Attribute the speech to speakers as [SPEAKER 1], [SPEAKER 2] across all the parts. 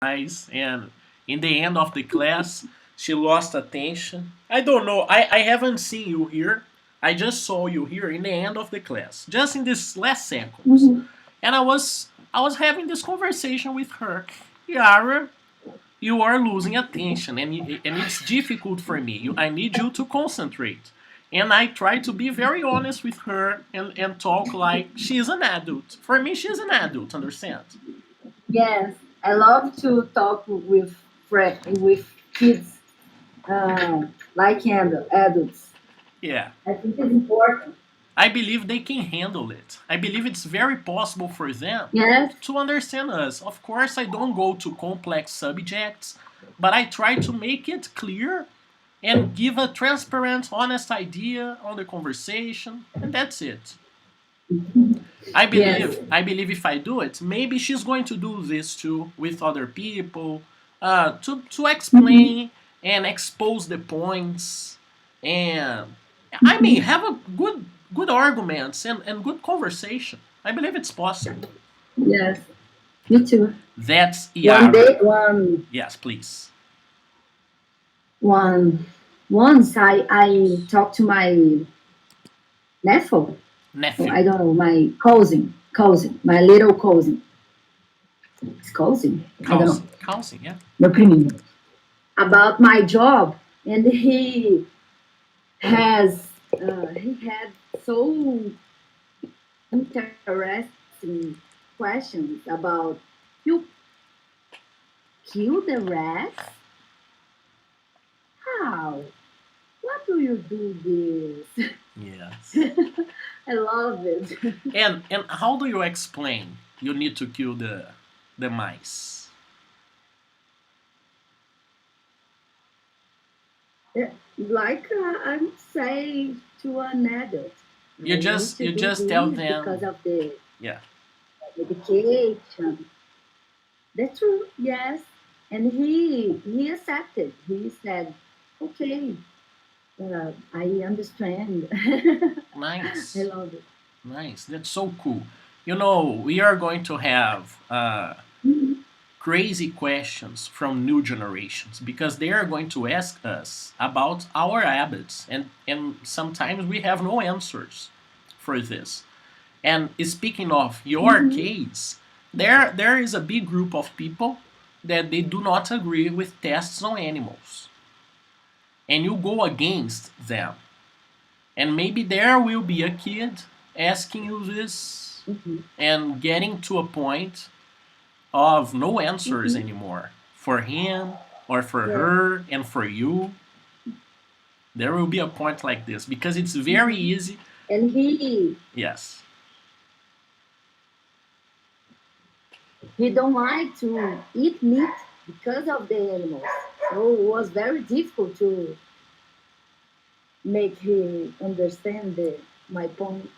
[SPEAKER 1] nice. And in the end of the class, she lost attention. I don't know. I haven't seen you here. I just saw you here in the end of the class, just in this last seconds.
[SPEAKER 2] Mhm.
[SPEAKER 1] And I was having this conversation with her. Yara, you are losing attention, and it's difficult for me. I need you to concentrate. And I try to be very honest with her and talk like she's an adult. For me, she's an adult, understand?
[SPEAKER 2] Yes, I love to talk with with kids, like adults.
[SPEAKER 1] Yeah.
[SPEAKER 2] I think it's important.
[SPEAKER 1] I believe they can handle it. I believe it's very possible for them
[SPEAKER 2] Yes.
[SPEAKER 1] to understand us. Of course, I don't go to complex subjects, but I try to make it clear and give a transparent, honest idea on the conversation, and that's it.
[SPEAKER 2] Yes.
[SPEAKER 1] I believe if I do it, maybe she's going to do this too with other people, to
[SPEAKER 2] Mhm.
[SPEAKER 1] explain and expose the points, and I mean
[SPEAKER 2] Mhm.
[SPEAKER 1] have a good arguments and good conversation. I believe it's possible.
[SPEAKER 2] Yes. Me too.
[SPEAKER 1] That's
[SPEAKER 2] One
[SPEAKER 1] Yara.
[SPEAKER 2] day, one
[SPEAKER 1] Yes, please.
[SPEAKER 2] one once I talked to my nephew. Or
[SPEAKER 1] Nephew.
[SPEAKER 2] I don't know, my cousin, my little cousin. It's cousin. I don't know.
[SPEAKER 1] Council, yeah.
[SPEAKER 2] Meu priminho. About my job, and he had so interesting questions about, you kill the rats? How? What do you do this?
[SPEAKER 1] Yes.
[SPEAKER 2] I love it.
[SPEAKER 1] And how do you explain you need to kill the mice?
[SPEAKER 2] Like I'm saying to an adult,
[SPEAKER 1] You
[SPEAKER 2] I need
[SPEAKER 1] just
[SPEAKER 2] to
[SPEAKER 1] you
[SPEAKER 2] do
[SPEAKER 1] just tell
[SPEAKER 2] this because
[SPEAKER 1] them,
[SPEAKER 2] of the
[SPEAKER 1] yeah.
[SPEAKER 2] medication. That's true, yes. And he accepted. He said, "Okay, I understand." I
[SPEAKER 1] Nice.
[SPEAKER 2] love it.
[SPEAKER 1] Nice. That's so cool. We are going to have
[SPEAKER 2] Mhm.
[SPEAKER 1] crazy questions from new generations because they are going to ask us about our habits, and sometimes we have no answers for this. And speaking of your
[SPEAKER 2] Mhm.
[SPEAKER 1] case, there is a big group of people that they do not agree with tests on animals, and you go against them. And maybe there will be a kid asking you this
[SPEAKER 2] Mhm.
[SPEAKER 1] and getting to a point of no answers
[SPEAKER 2] Mhm.
[SPEAKER 1] anymore for him or for
[SPEAKER 2] Yes.
[SPEAKER 1] her and for you. There will be a point like this because it's very
[SPEAKER 2] Mhm.
[SPEAKER 1] easy.
[SPEAKER 2] And
[SPEAKER 1] Yes.
[SPEAKER 2] he don't like to eat meat because of the animals. So it was very difficult to make him understand that my point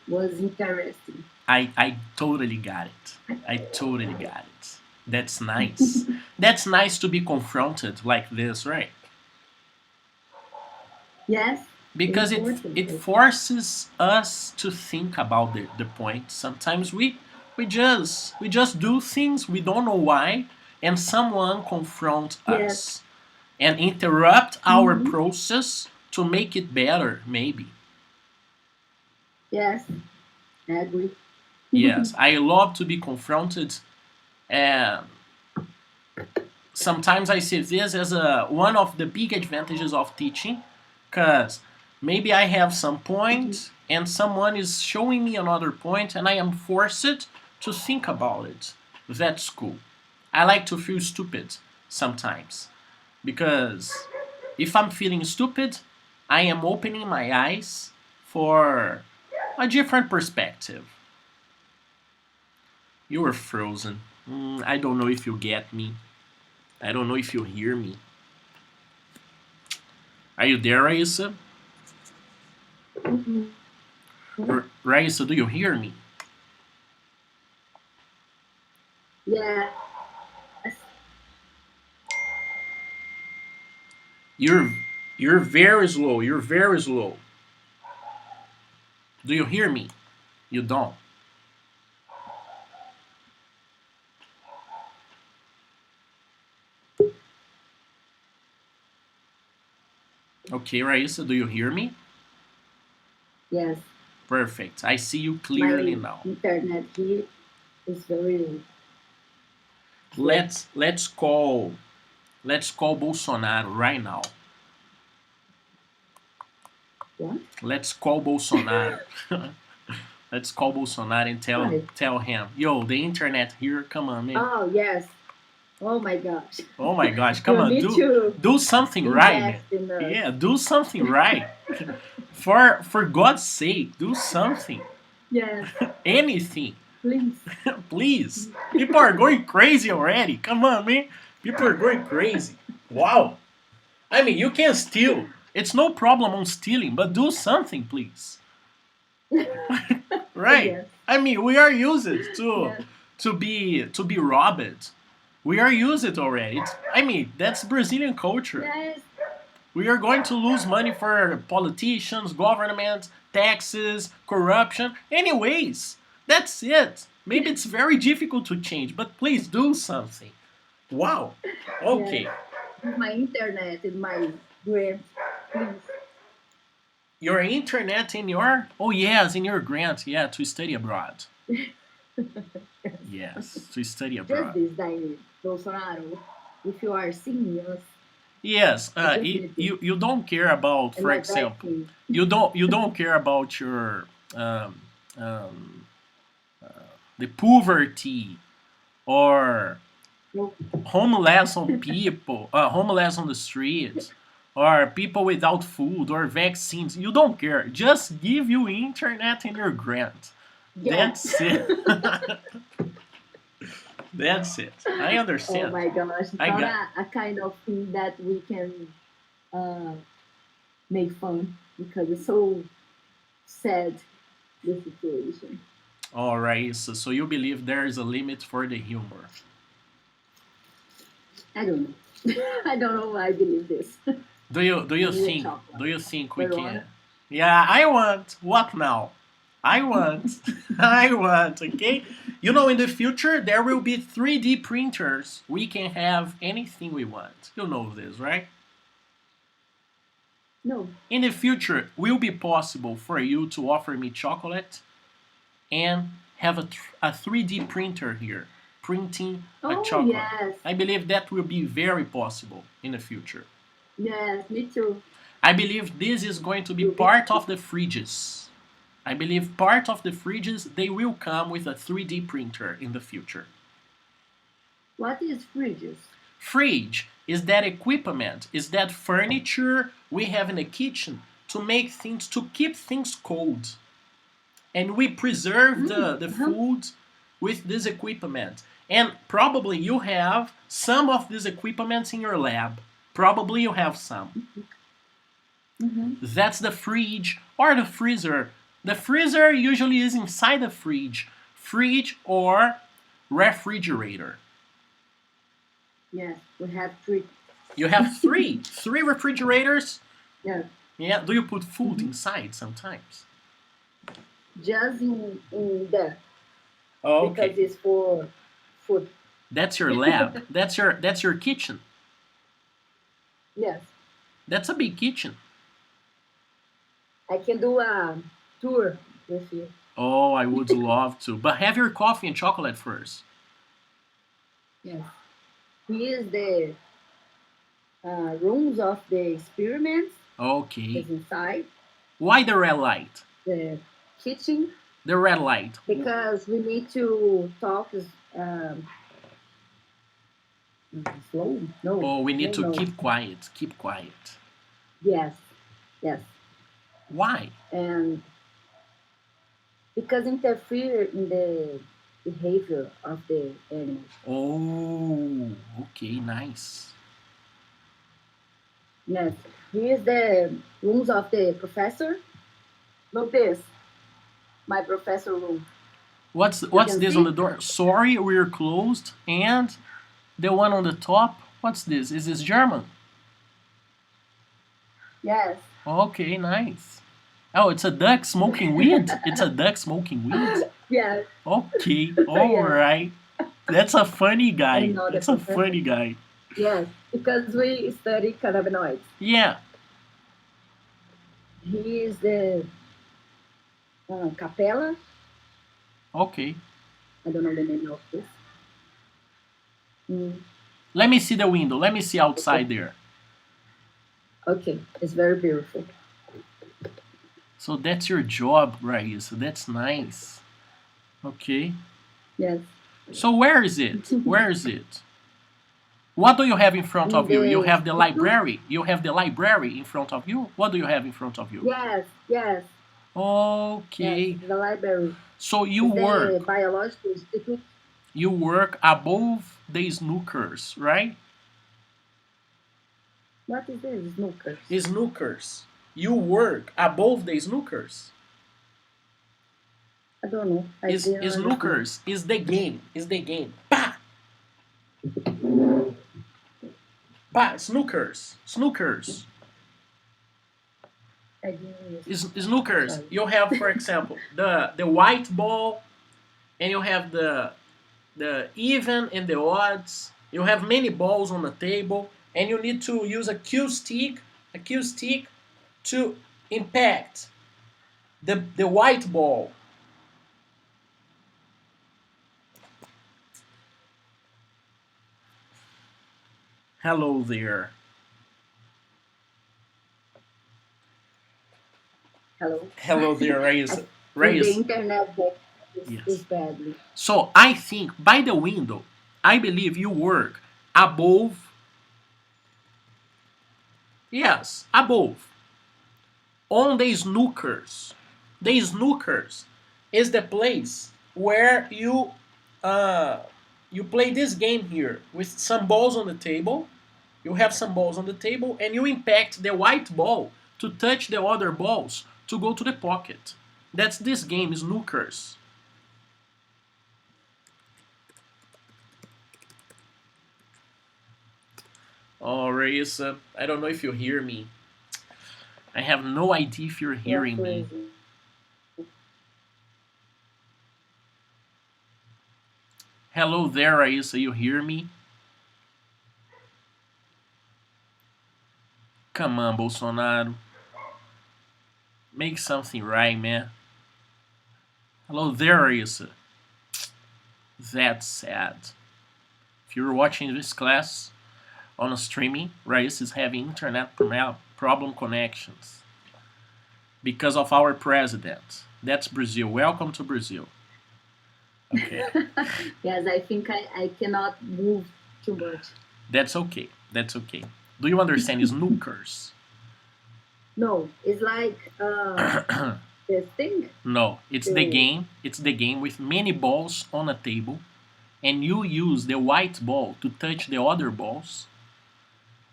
[SPEAKER 2] was interesting.
[SPEAKER 1] I totally got it. I totally got it. That's nice. That's nice to be confronted like this, right?
[SPEAKER 2] Yes,
[SPEAKER 1] Because
[SPEAKER 2] important.
[SPEAKER 1] it forces us to think about the point. Sometimes we just do things we don't know why, and someone confront
[SPEAKER 2] Yes.
[SPEAKER 1] us and interrupt our
[SPEAKER 2] Hmm.
[SPEAKER 1] process to make it better, maybe.
[SPEAKER 2] Yes, I agree.
[SPEAKER 1] Yes, I love to be confronted, and sometimes I see this as one of the big advantages of teaching, because maybe I have some
[SPEAKER 2] Mhm.
[SPEAKER 1] point and someone is showing me another point, and I am forced to think about it. That's cool. I like to feel stupid sometimes because if I'm feeling stupid, I am opening my eyes for a different perspective. You were frozen. I don't know if you get me. I don't know if you hear me. Are you there, Rayssa?
[SPEAKER 2] Mhm.
[SPEAKER 1] Rayssa, do you hear me?
[SPEAKER 2] Yes.
[SPEAKER 1] You're you're very slow. You're very slow. Do you hear me? You don't. Okay, Raissa, do you hear me?
[SPEAKER 2] Yes,
[SPEAKER 1] Perfect. I see you clearly
[SPEAKER 2] my
[SPEAKER 1] now.
[SPEAKER 2] internet here is very slow.
[SPEAKER 1] Let's call Bolsonaro right now.
[SPEAKER 2] What?
[SPEAKER 1] Let's call Bolsonaro. Let's call Bolsonaro and tell
[SPEAKER 2] Why?
[SPEAKER 1] tell him, yo, the internet here. Come on, man.
[SPEAKER 2] Oh, yes. Oh my gosh.
[SPEAKER 1] Oh my gosh, come
[SPEAKER 2] You
[SPEAKER 1] on,
[SPEAKER 2] need
[SPEAKER 1] do
[SPEAKER 2] to
[SPEAKER 1] do something right, man.
[SPEAKER 2] invest in us.
[SPEAKER 1] Yeah, do something right. For God's sake, do something.
[SPEAKER 2] Yes,
[SPEAKER 1] Anything.
[SPEAKER 2] please.
[SPEAKER 1] Please. People are going crazy already. Come on, man. People are going crazy. Wow. I mean, you can steal. It's no problem on stealing, but do something, please. Right?
[SPEAKER 2] Yes,
[SPEAKER 1] I mean, we are used to
[SPEAKER 2] yes,
[SPEAKER 1] to be robbed. We are used already. I mean, that's Brazilian culture.
[SPEAKER 2] yes,
[SPEAKER 1] We are going to lose money for politicians, government, taxes, corruption. Anyways, that's it. Maybe it's very difficult to change, but please do something. Wow.
[SPEAKER 2] yes.
[SPEAKER 1] Okay.
[SPEAKER 2] My internet and my grant, please.
[SPEAKER 1] Your internet in your yes, in your grant, yeah, to study abroad. Yes, to study
[SPEAKER 2] Just
[SPEAKER 1] abroad.
[SPEAKER 2] this, Daini, Bolsonaro. If you are seeing us,
[SPEAKER 1] Yes,
[SPEAKER 2] I just need this.
[SPEAKER 1] you don't care about,
[SPEAKER 2] And
[SPEAKER 1] for
[SPEAKER 2] my
[SPEAKER 1] example,
[SPEAKER 2] vaccine.
[SPEAKER 1] you don't care about your um, um, the poverty or
[SPEAKER 2] No,
[SPEAKER 1] homeless on the streets, or people without food or vaccines. You don't care. Just give you internet and your grant.
[SPEAKER 2] yeah.
[SPEAKER 1] That's it. That's it. I
[SPEAKER 2] Oh
[SPEAKER 1] understand.
[SPEAKER 2] my gosh, it's
[SPEAKER 1] I
[SPEAKER 2] not
[SPEAKER 1] got.
[SPEAKER 2] a kind of thing that we can uh, make fun because it's so sad, the situation.
[SPEAKER 1] All right. So you believe there is a limit for the humor?
[SPEAKER 2] I don't know. I don't know why I believe this.
[SPEAKER 1] Do you
[SPEAKER 2] I need a
[SPEAKER 1] think
[SPEAKER 2] chocolate.
[SPEAKER 1] do you think we
[SPEAKER 2] But
[SPEAKER 1] can? Yeah, I want. What now? I want. I want. Okay. In the future there will be 3D printers. We can have anything we want. You know this, right?
[SPEAKER 2] no.
[SPEAKER 1] In the future, will be possible for you to offer me chocolate and have a 3D printer here printing a
[SPEAKER 2] Oh
[SPEAKER 1] chocolate.
[SPEAKER 2] yes,
[SPEAKER 1] I believe that will be very possible in the future.
[SPEAKER 2] yes, me too.
[SPEAKER 1] I believe this is going to be
[SPEAKER 2] Will be
[SPEAKER 1] part of the fridges. I believe part of the fridges they will come with a 3D printer in the future.
[SPEAKER 2] what is fridges?
[SPEAKER 1] Fridge is that equipment, is that furniture we have in the kitchen to make things to keep things cold. And we preserve the
[SPEAKER 2] Uh-huh.
[SPEAKER 1] food with this equipment. And probably you have some of these equipments in your lab. Probably you have some.
[SPEAKER 2] Mm-hmm.
[SPEAKER 1] That's the fridge or the freezer. The freezer usually is inside the fridge or refrigerator.
[SPEAKER 2] Yes, we have three.
[SPEAKER 1] You have three refrigerators.
[SPEAKER 2] Yeah,
[SPEAKER 1] Yeah, do you put food
[SPEAKER 2] mm-hmm.
[SPEAKER 1] inside sometimes?
[SPEAKER 2] Just in there
[SPEAKER 1] Oh,
[SPEAKER 2] because
[SPEAKER 1] okay.
[SPEAKER 2] it's for food.
[SPEAKER 1] That's your lab. That's your kitchen.
[SPEAKER 2] Yes,
[SPEAKER 1] That's a big kitchen.
[SPEAKER 2] I can do a tour with you.
[SPEAKER 1] Oh, I would love to. But have your coffee and chocolate first.
[SPEAKER 2] Yes, here's the rooms of the experiments.
[SPEAKER 1] Okay.
[SPEAKER 2] Is inside
[SPEAKER 1] Why the red light?
[SPEAKER 2] the kitchen
[SPEAKER 1] The red light.
[SPEAKER 2] because we need to talk um, slow. No,
[SPEAKER 1] Oh, we need
[SPEAKER 2] no,
[SPEAKER 1] to
[SPEAKER 2] no.
[SPEAKER 1] keep quiet. Keep quiet.
[SPEAKER 2] Yes, yes,
[SPEAKER 1] Why?
[SPEAKER 2] and because interfere in the behavior of the animals.
[SPEAKER 1] Oh, okay, nice.
[SPEAKER 2] Yes, here's the rooms of the professor. Look this, my professor room. You
[SPEAKER 1] What's
[SPEAKER 2] can
[SPEAKER 1] this on the
[SPEAKER 2] see?
[SPEAKER 1] door? Sorry, we're closed. And the one on the top. What's this? Is this German?
[SPEAKER 2] Yes,
[SPEAKER 1] Okay, nice. Oh, it's a duck smoking weed. It's a duck smoking weed.
[SPEAKER 2] yes,
[SPEAKER 1] Okay, all
[SPEAKER 2] yes.
[SPEAKER 1] right. That's a funny guy.
[SPEAKER 2] Another
[SPEAKER 1] That's a
[SPEAKER 2] professor.
[SPEAKER 1] funny guy.
[SPEAKER 2] Yes, because we study cannabinoids.
[SPEAKER 1] Yeah,
[SPEAKER 2] He is the capella.
[SPEAKER 1] Okay.
[SPEAKER 2] I don't know the name of this. Mm,
[SPEAKER 1] Let me see the window. Let me see
[SPEAKER 2] okay.
[SPEAKER 1] outside there.
[SPEAKER 2] Okay, it's very beautiful.
[SPEAKER 1] So that's your job, right? So that's nice. Okay.
[SPEAKER 2] Yes.
[SPEAKER 1] So where is it? Where is it? What do you have in front
[SPEAKER 2] In
[SPEAKER 1] of you? You
[SPEAKER 2] the
[SPEAKER 1] have the
[SPEAKER 2] studio?
[SPEAKER 1] library. You have the library in front of you. What do you have in front of you?
[SPEAKER 2] Yes, yes, yes.
[SPEAKER 1] Okay.
[SPEAKER 2] It's the library.
[SPEAKER 1] So you
[SPEAKER 2] It's the
[SPEAKER 1] work.
[SPEAKER 2] biological institute.
[SPEAKER 1] You work above the snookers, right?
[SPEAKER 2] What is this? Snookers.
[SPEAKER 1] Snookers. You work above the snookers.
[SPEAKER 2] I don't know. I
[SPEAKER 1] Is
[SPEAKER 2] didn't understand.
[SPEAKER 1] snookers is the game. Is the game. Pa! Pa! Snookers. Snookers.
[SPEAKER 2] I didn't
[SPEAKER 1] Is
[SPEAKER 2] understand.
[SPEAKER 1] snookers.
[SPEAKER 2] Sorry.
[SPEAKER 1] You have, for example, the white ball, and you have the even and the odds. You have many balls on the table, and you need to use a cue stick to impact the white ball. Hello there.
[SPEAKER 2] Hello.
[SPEAKER 1] Hello there,
[SPEAKER 2] I
[SPEAKER 1] Rayssa.
[SPEAKER 2] think the
[SPEAKER 1] Rayssa.
[SPEAKER 2] internet there is
[SPEAKER 1] Yes.
[SPEAKER 2] badly.
[SPEAKER 1] So I think by the window, I believe you work above, yes, above, on the snookers. The snookers is the place where uh, you play this game here with some balls on the table. You have some balls on the table, and you impact the white ball to touch the other balls to go to the pocket. That's this game, snookers. Oh, Rayssa, I don't know if you hear me. I have no idea if you're
[SPEAKER 2] You are
[SPEAKER 1] hearing me.
[SPEAKER 2] crazy.
[SPEAKER 1] Hello there, Rayssa, you hear me? Come on, Bolsonaro. Make something right, man. Hello there, Rayssa. That's sad. If you're watching this class on a streaming, Rayssa is having internet problem connections because of our president. That's Brazil. Welcome to Brazil. Okay.
[SPEAKER 2] Yes, I think I cannot move too much.
[SPEAKER 1] That's okay. That's okay. Do you understand snookers?
[SPEAKER 2] No, it's like the thing.
[SPEAKER 1] No, it's the
[SPEAKER 2] The
[SPEAKER 1] game. It's the game with many balls on a table, and you use the white ball to touch the other balls,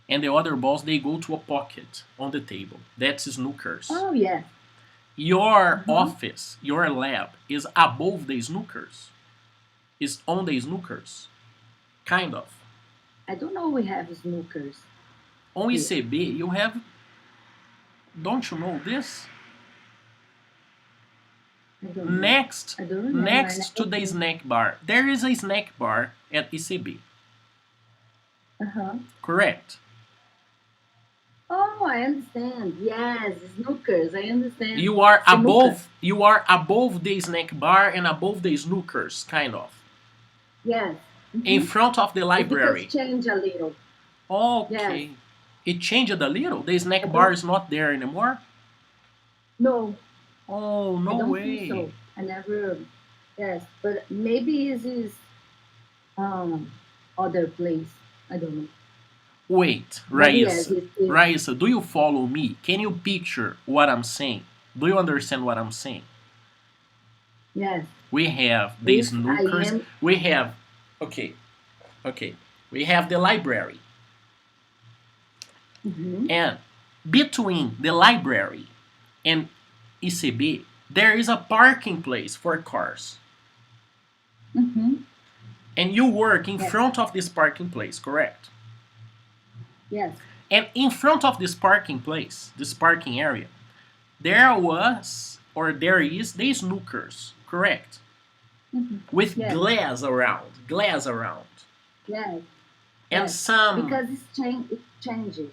[SPEAKER 1] and the other balls they go to a pocket on the table. That's snookers.
[SPEAKER 2] oh yeah.
[SPEAKER 1] Your
[SPEAKER 2] Uh-huh.
[SPEAKER 1] office, your lab is above the snookers. Is on the snookers, kind of.
[SPEAKER 2] I don't know we have snookers
[SPEAKER 1] On
[SPEAKER 2] here.
[SPEAKER 1] ECB, you have. Don't you know this?
[SPEAKER 2] I don't know.
[SPEAKER 1] Next,
[SPEAKER 2] I don't remember. I
[SPEAKER 1] next to
[SPEAKER 2] never
[SPEAKER 1] the
[SPEAKER 2] came.
[SPEAKER 1] snack bar, there is a snack bar at ECB.
[SPEAKER 2] Uh-huh.
[SPEAKER 1] Correct.
[SPEAKER 2] Oh, I understand. Yes, snookers. I understand.
[SPEAKER 1] You are
[SPEAKER 2] Sinuca.
[SPEAKER 1] above. You are above the snack bar and above the snookers, kind of.
[SPEAKER 2] Yes.
[SPEAKER 1] In
[SPEAKER 2] Mm-hmm.
[SPEAKER 1] front of the
[SPEAKER 2] It's because
[SPEAKER 1] library.
[SPEAKER 2] change a little. Yes.
[SPEAKER 1] Okay. It changed a little. The
[SPEAKER 2] I
[SPEAKER 1] snack bar
[SPEAKER 2] don't.
[SPEAKER 1] is not there anymore.
[SPEAKER 2] No,
[SPEAKER 1] Oh,
[SPEAKER 2] I
[SPEAKER 1] no
[SPEAKER 2] don't think
[SPEAKER 1] way.
[SPEAKER 2] so. I never. Yes, but maybe it is um other place. I don't know.
[SPEAKER 1] Wait,
[SPEAKER 2] But yes,
[SPEAKER 1] Raissa. Raissa, do you follow me? Can you picture what I'm saying? Do you understand what I'm saying?
[SPEAKER 2] yes.
[SPEAKER 1] We have the
[SPEAKER 2] If I
[SPEAKER 1] snookers.
[SPEAKER 2] am.
[SPEAKER 1] We have, okay, okay. We have the library.
[SPEAKER 2] Mm-hmm.
[SPEAKER 1] And between the library and ECB, there is a parking place for cars.
[SPEAKER 2] Mm-hmm.
[SPEAKER 1] And you work in
[SPEAKER 2] Yes.
[SPEAKER 1] front of this parking place, correct?
[SPEAKER 2] Yes.
[SPEAKER 1] And in front of this parking place, this parking area, there was or there is the snookers, correct?
[SPEAKER 2] Mm-hmm.
[SPEAKER 1] With
[SPEAKER 2] Yes.
[SPEAKER 1] glass around.
[SPEAKER 2] Yes.
[SPEAKER 1] And
[SPEAKER 2] Yes.
[SPEAKER 1] some,
[SPEAKER 2] Because it's change. It changes.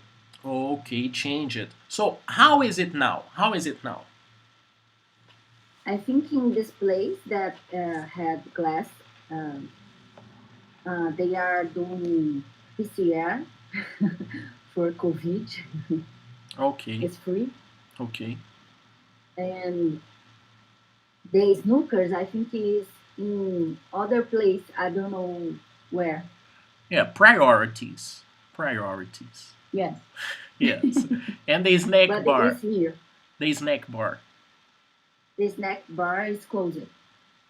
[SPEAKER 1] Okay, change it. So how is it now? How is it now?
[SPEAKER 2] I think in this place that had glass, they are doing PCR for COVID.
[SPEAKER 1] Okay,
[SPEAKER 2] It's free.
[SPEAKER 1] okay.
[SPEAKER 2] And the snookers, I think, is in other place. I don't know where.
[SPEAKER 1] Yeah, priorities. Priorities.
[SPEAKER 2] Yes,
[SPEAKER 1] Yes. And the snack
[SPEAKER 2] but it
[SPEAKER 1] bar.
[SPEAKER 2] is here.
[SPEAKER 1] The snack bar.
[SPEAKER 2] The snack bar is closed.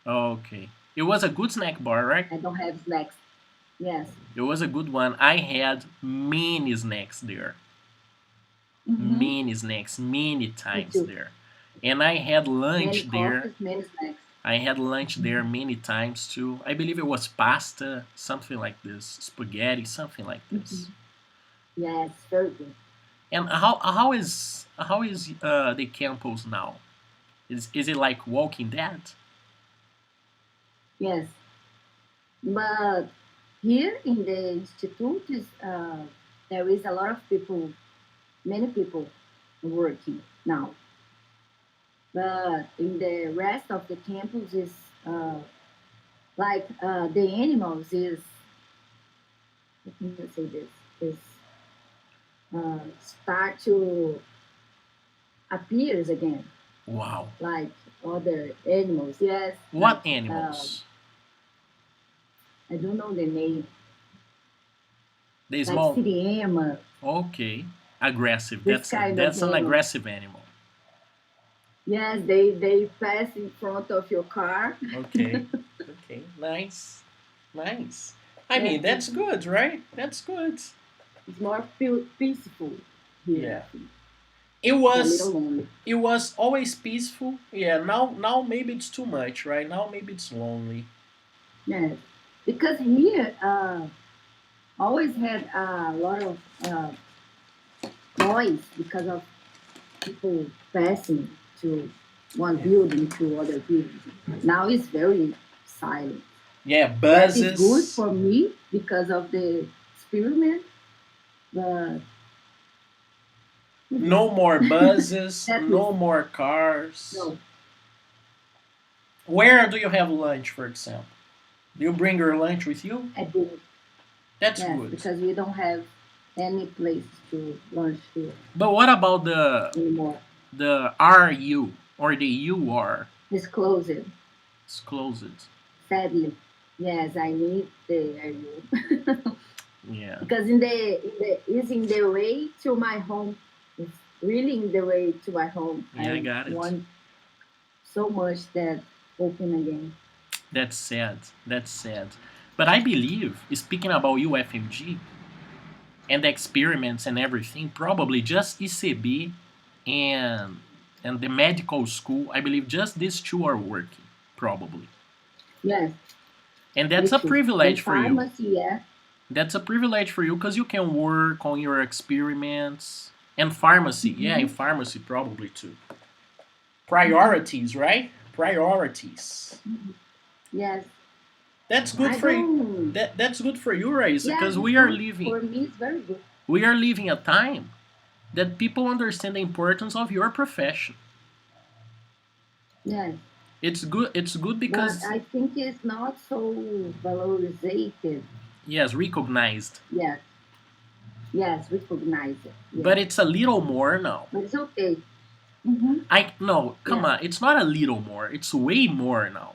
[SPEAKER 1] Okay. It was a good snack bar, right?
[SPEAKER 2] I don't have snacks. Yes.
[SPEAKER 1] It was a good one. I had many snacks there.
[SPEAKER 2] Mm-hmm.
[SPEAKER 1] Many snacks, many
[SPEAKER 2] Me
[SPEAKER 1] times
[SPEAKER 2] too.
[SPEAKER 1] there. And I had
[SPEAKER 2] Many
[SPEAKER 1] lunch there.
[SPEAKER 2] coffees, many snacks.
[SPEAKER 1] I had lunch there many times too. I believe it was pasta, something like this, spaghetti, something like this.
[SPEAKER 2] Mm-hmm. Yes, very good.
[SPEAKER 1] And how is the campus now? Is it like Walking Dead?
[SPEAKER 2] Yes, but here in the institute there is a lot of people, many people working now. But in the rest of the campus is like the animals is, let me say this, is start to appears again
[SPEAKER 1] Wow.
[SPEAKER 2] like other animals. Yes, like
[SPEAKER 1] What animals?
[SPEAKER 2] I don't know the name,
[SPEAKER 1] The
[SPEAKER 2] like
[SPEAKER 1] small.
[SPEAKER 2] siriema,
[SPEAKER 1] Okay. Aggressive.
[SPEAKER 2] this
[SPEAKER 1] That's
[SPEAKER 2] kind of
[SPEAKER 1] that's an
[SPEAKER 2] animal.
[SPEAKER 1] aggressive animal.
[SPEAKER 2] Yes, they pass in front of your car.
[SPEAKER 1] Okay. Okay. Nice. Nice. I
[SPEAKER 2] Yes,
[SPEAKER 1] mean, that's good, right? That's good.
[SPEAKER 2] it's more peaceful here. I
[SPEAKER 1] Yeah.
[SPEAKER 2] think
[SPEAKER 1] It
[SPEAKER 2] it's a little
[SPEAKER 1] was
[SPEAKER 2] lonely.
[SPEAKER 1] it was always peaceful. Yeah, now maybe it's too much, right? Now maybe it's lonely.
[SPEAKER 2] Yes, because here always had a lot of noise because of people passing to one
[SPEAKER 1] Yeah.
[SPEAKER 2] building to other building. Now it's very silent.
[SPEAKER 1] Yeah,
[SPEAKER 2] That is good
[SPEAKER 1] buzzes.
[SPEAKER 2] for me because of the experiment, but
[SPEAKER 1] No more buzzes,
[SPEAKER 2] that is
[SPEAKER 1] no more cars.
[SPEAKER 2] no.
[SPEAKER 1] Where do you have lunch, for example? Do you bring your lunch with you?
[SPEAKER 2] I did.
[SPEAKER 1] That's
[SPEAKER 2] Yes,
[SPEAKER 1] good.
[SPEAKER 2] because we don't have any place to lunch here
[SPEAKER 1] But what about
[SPEAKER 2] anymore.
[SPEAKER 1] the RU or the UR?
[SPEAKER 2] It's closed,
[SPEAKER 1] It's closed.
[SPEAKER 2] sadly. Yes, I need the area
[SPEAKER 1] Yeah.
[SPEAKER 2] because it's in the way to my home. It's really in the way to my home.
[SPEAKER 1] Yeah, I
[SPEAKER 2] I
[SPEAKER 1] got it.
[SPEAKER 2] want so much that open again.
[SPEAKER 1] That's sad. That's sad. But I believe, speaking about UFMG and the experiments and everything, probably just ECB and and the medical school, I believe just these two are working, probably.
[SPEAKER 2] Yes,
[SPEAKER 1] And
[SPEAKER 2] me
[SPEAKER 1] that's a
[SPEAKER 2] too. And
[SPEAKER 1] privilege for you.
[SPEAKER 2] pharmacy, yeah.
[SPEAKER 1] That's a privilege for you because you can work on your experiments. And pharmacy, yeah, in
[SPEAKER 2] Hmm.
[SPEAKER 1] pharmacy probably too. Priorities, right? Priorities.
[SPEAKER 2] Yes,
[SPEAKER 1] That's good
[SPEAKER 2] I
[SPEAKER 1] for you.
[SPEAKER 2] don't.
[SPEAKER 1] That's good for you, Rayssa,
[SPEAKER 2] Yes,
[SPEAKER 1] because
[SPEAKER 2] it's good for me. It's very good.
[SPEAKER 1] we are living a time that people understand the importance of your profession.
[SPEAKER 2] Yes,
[SPEAKER 1] It's good
[SPEAKER 2] but
[SPEAKER 1] because
[SPEAKER 2] I think it's not so valorized
[SPEAKER 1] yes, recognized.
[SPEAKER 2] yet. Yes, recognize it.
[SPEAKER 1] But
[SPEAKER 2] Yes,
[SPEAKER 1] it's a little more now.
[SPEAKER 2] but it's okay. Hmm.
[SPEAKER 1] I no, come
[SPEAKER 2] Yes.
[SPEAKER 1] on, it's not a little more. It's way more now.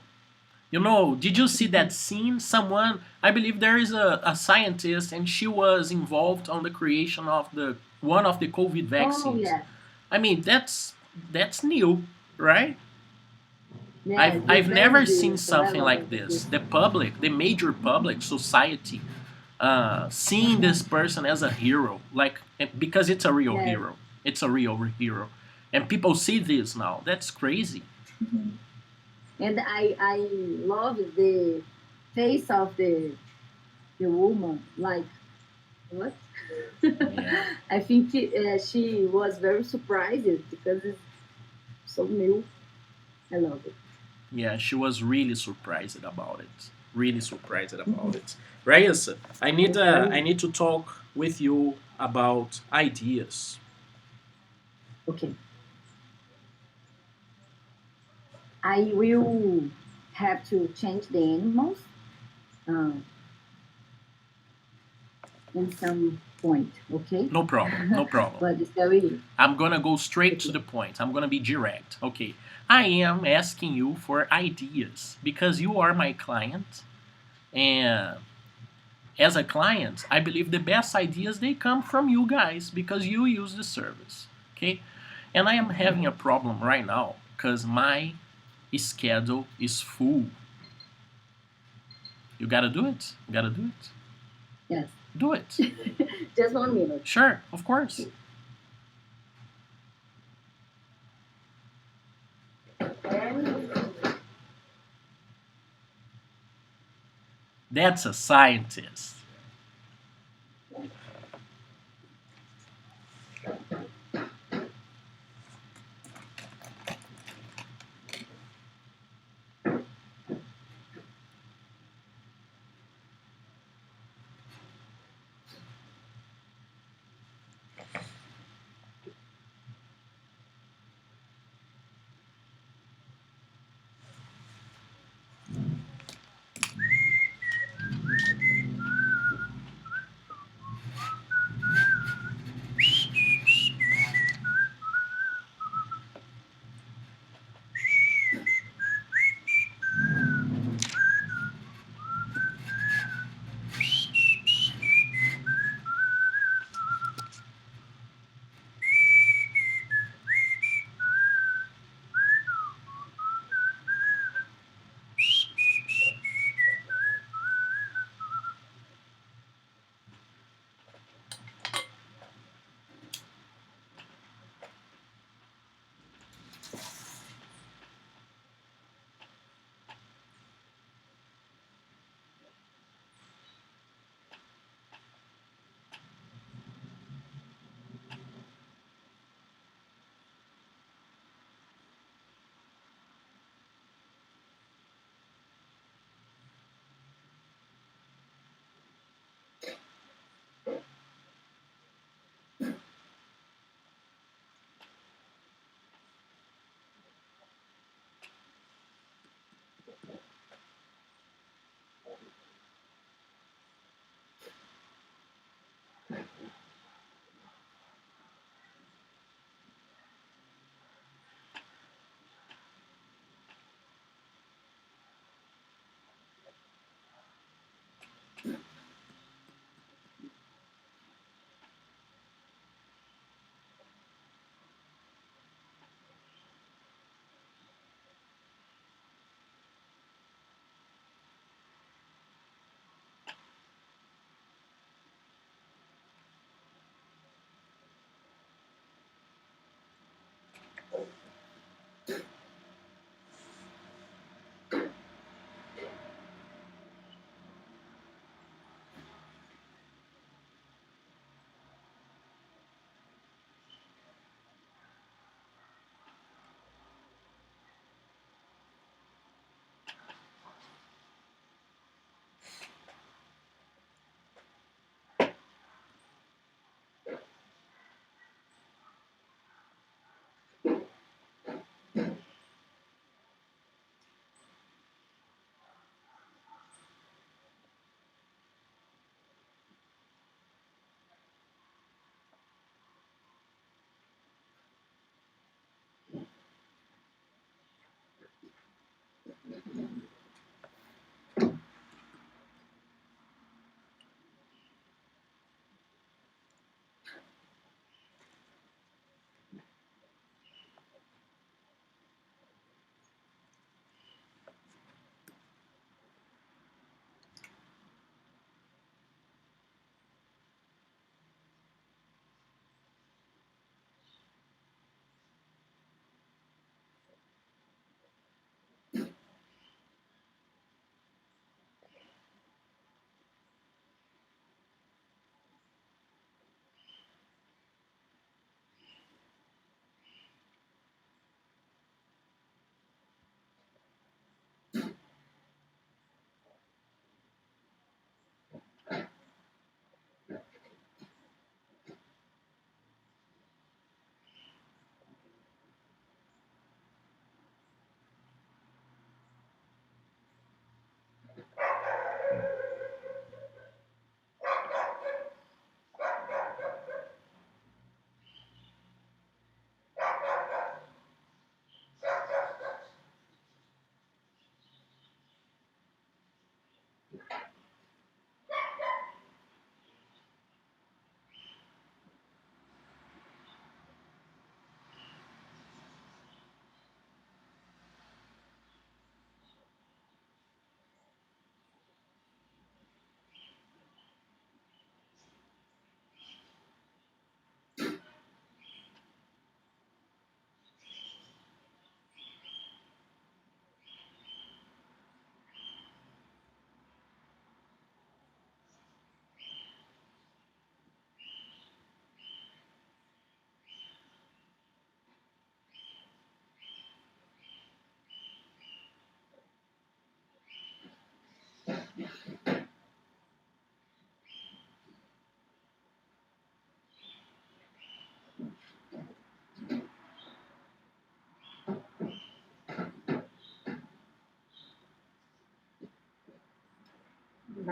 [SPEAKER 1] Did you see that
[SPEAKER 2] Hmm.
[SPEAKER 1] scene? Someone, I believe there is a scientist, and she was involved on the creation of the one of the COVID
[SPEAKER 2] Oh
[SPEAKER 1] vaccines.
[SPEAKER 2] yes,
[SPEAKER 1] I mean, that's new, right? I've
[SPEAKER 2] yes. It's
[SPEAKER 1] I've
[SPEAKER 2] very
[SPEAKER 1] never seen
[SPEAKER 2] good. So I
[SPEAKER 1] something
[SPEAKER 2] love
[SPEAKER 1] like this.
[SPEAKER 2] this.
[SPEAKER 1] The public, the major public, society, seeing
[SPEAKER 2] Uh-huh.
[SPEAKER 1] this person as a hero, like because it's a real
[SPEAKER 2] Yes.
[SPEAKER 1] hero. It's a real hero, and people see this now. That's crazy.
[SPEAKER 2] Mhm. And I love the face of the woman. Like what?
[SPEAKER 1] Yeah,
[SPEAKER 2] I think she was very surprised because it's so new. I love it.
[SPEAKER 1] yeah. She was really surprised about it. Really surprised about
[SPEAKER 2] Mhm.
[SPEAKER 1] it. Rayssa,
[SPEAKER 2] It's very
[SPEAKER 1] I need to talk with you about ideas.
[SPEAKER 2] okay. I will have to change the animals um, in some point, okay?
[SPEAKER 1] No problem. No problem.
[SPEAKER 2] But it's very
[SPEAKER 1] I'm gonna go straight to
[SPEAKER 2] okay.
[SPEAKER 1] the point. I'm gonna be direct. Okay. I am asking you for ideas because you are my client, and as a client, I believe the best ideas they come from you guys because you use the service. Okay? And I am having a problem right now because my schedule is full. You gotta do it. You gotta do it.
[SPEAKER 2] Yes.
[SPEAKER 1] Do it.
[SPEAKER 2] Just 1 minute.
[SPEAKER 1] Sure, of course.
[SPEAKER 2] And
[SPEAKER 1] That's a scientist.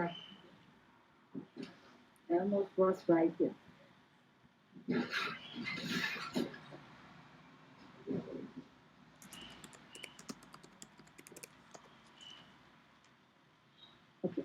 [SPEAKER 2] I almost was right here. Okay.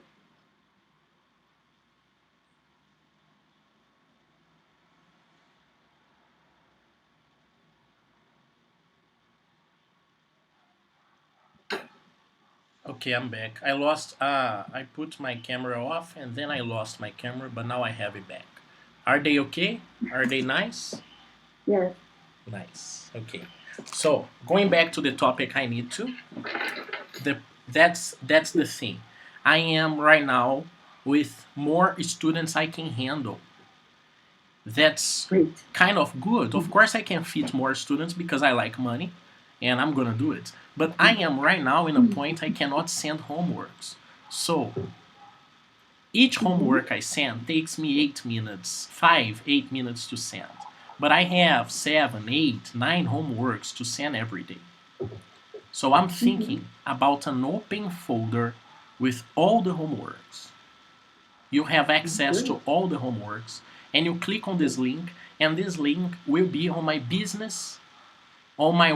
[SPEAKER 1] Okay, I'm back. I put my camera off and then I lost my camera, but now I have it back. Are they okay? Are they nice?
[SPEAKER 2] Yes.
[SPEAKER 1] Nice. Okay. So going back to the topic, I need to. The that's the thing. I am right now with more students I can handle. That's
[SPEAKER 2] Great.
[SPEAKER 1] kind of good. Of
[SPEAKER 2] Mhm.
[SPEAKER 1] course, I can fit more students because I like money, and I'm gonna do it. But I am right now in a point I cannot send homeworks. So each
[SPEAKER 2] Mhm.
[SPEAKER 1] homework I send takes me 8 minutes, 8 minutes to send. But I have 7, 8, 9 homeworks to send every day. So I'm
[SPEAKER 2] Mhm.
[SPEAKER 1] thinking about an open folder with all the homeworks. You have access
[SPEAKER 2] Great.
[SPEAKER 1] to all the homeworks, and you click on this link, and this link will be on my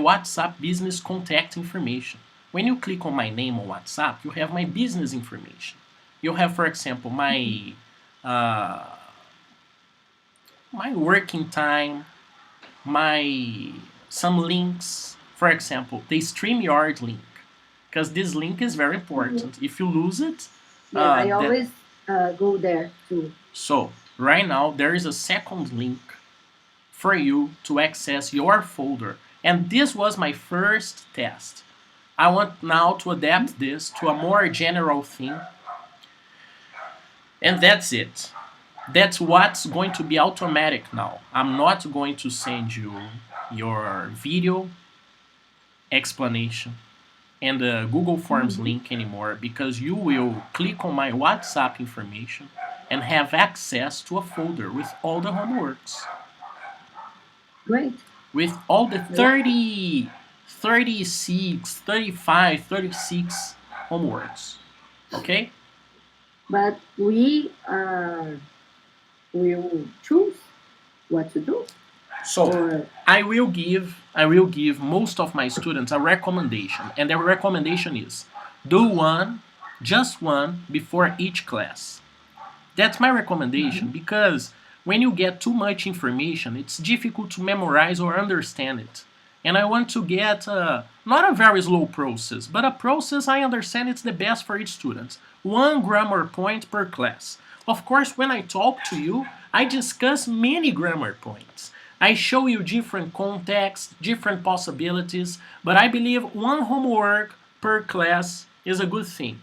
[SPEAKER 1] WhatsApp business contact information. When you click on my name on WhatsApp, you have my business information. You have, for example,
[SPEAKER 2] Mhm.
[SPEAKER 1] uh, my working time, my some links. For example, the StreamYard link, because this link is very
[SPEAKER 2] Mhm.
[SPEAKER 1] important. If you lose it,
[SPEAKER 2] Yes, I
[SPEAKER 1] that
[SPEAKER 2] always go there too.
[SPEAKER 1] so right now there is a second link for you to access your folder, and this was my first test. I want now to
[SPEAKER 2] Mhm.
[SPEAKER 1] adapt this to a more general thing, and that's it. That's what's going to be automatic now. I'm not going to send you your video explanation and the Google Forms
[SPEAKER 2] Mhm.
[SPEAKER 1] link anymore because you will click on my WhatsApp information and have access to a folder with all the homeworks,
[SPEAKER 2] Great.
[SPEAKER 1] with all the
[SPEAKER 2] I like it.
[SPEAKER 1] 36, 35, 36 homeworks. Okay?
[SPEAKER 2] But we will choose what to do,
[SPEAKER 1] So
[SPEAKER 2] or
[SPEAKER 1] I will give most of my students a recommendation, and the recommendation is do one, just one before each class. That's my recommendation
[SPEAKER 2] Mhm.
[SPEAKER 1] because when you get too much information, it's difficult to memorize or understand it. And I want to get not a very slow process, but a process I understand it's the best for each student. One grammar point per class. Of course, when I talk to you, I discuss many grammar points. I show you different contexts, different possibilities, but I believe one homework per class is a good thing.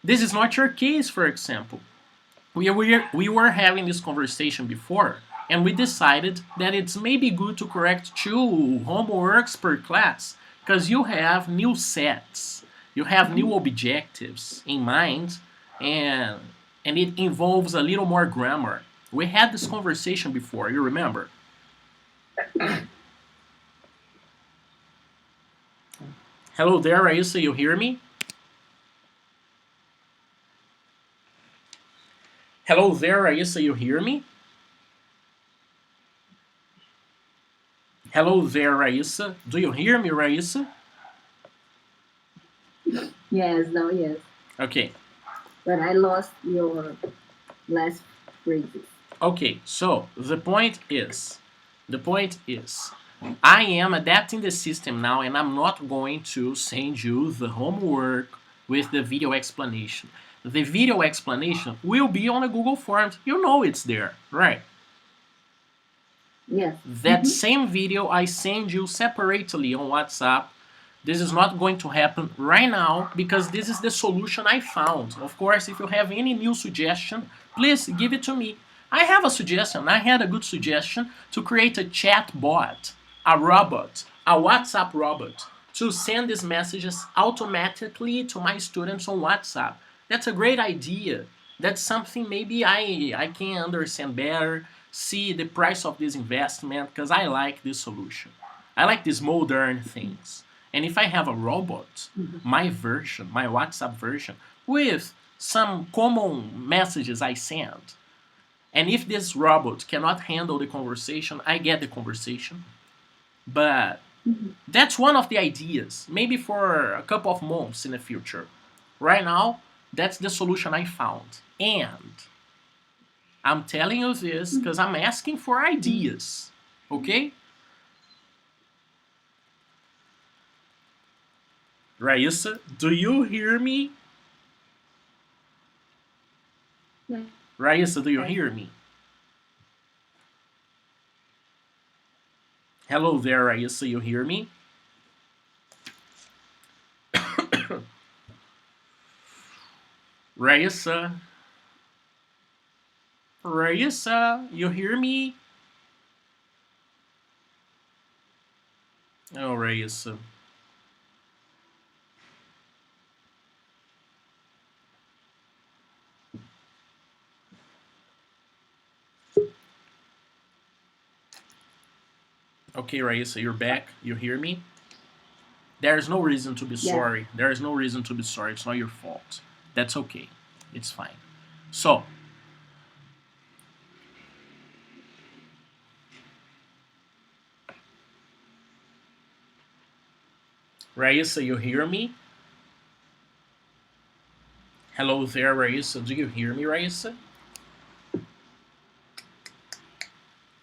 [SPEAKER 1] This is not your case, for example. We were having this conversation before, and we decided that it's maybe good to correct 2 homeworks per class because you have new sets, you have new
[SPEAKER 2] Mhm.
[SPEAKER 1] objectives in mind, and and it involves a little more grammar. We had this conversation before, you remember? Hello there, Rayssa, you hear me? Hello there, Rayssa, you hear me? Hello there, Rayssa. Do you hear me, Rayssa?
[SPEAKER 2] Yes, no, yes.
[SPEAKER 1] Okay.
[SPEAKER 2] But I lost your last phrases.
[SPEAKER 1] Okay, so the point is, I am adapting the system now, and I'm not going to send you the homework with the video explanation. The video explanation will be on the Google Forms. You know it's there, right?
[SPEAKER 2] Yes.
[SPEAKER 1] That
[SPEAKER 2] Mhm.
[SPEAKER 1] same video I send you separately on WhatsApp. This is not going to happen right now because this is the solution I found. Of course, if you have any new suggestion, please give it to me. I have a suggestion. I had a good suggestion to create a chat bot, a robot, a WhatsApp robot to send these messages automatically to my students on WhatsApp. That's a great idea. That's something maybe I can understand better, see the price of this investment because I like this solution. I like these modern things. And if I have a robot,
[SPEAKER 2] Mhm.
[SPEAKER 1] my WhatsApp version, with some common messages I send. And if this robot cannot handle the conversation, I get the conversation. But that's one of the ideas, maybe for a couple of months in the future. Right now, that's the solution I found. And I'm telling you this because I'm asking for ideas. Okay? Rayssa, do you hear me?
[SPEAKER 2] Yeah.
[SPEAKER 1] Rayssa, do you hear me? Hello there, Rayssa, you hear me? Rayssa? Rayssa, you hear me? Oh, Rayssa. Okay, Rayssa, you're back. You hear me? There is no reason to be
[SPEAKER 2] Yeah.
[SPEAKER 1] sorry. There is no reason to be sorry. It's not your fault. That's okay. It's fine. So, Rayssa, you hear me? Hello there, Rayssa. Do you hear me, Rayssa?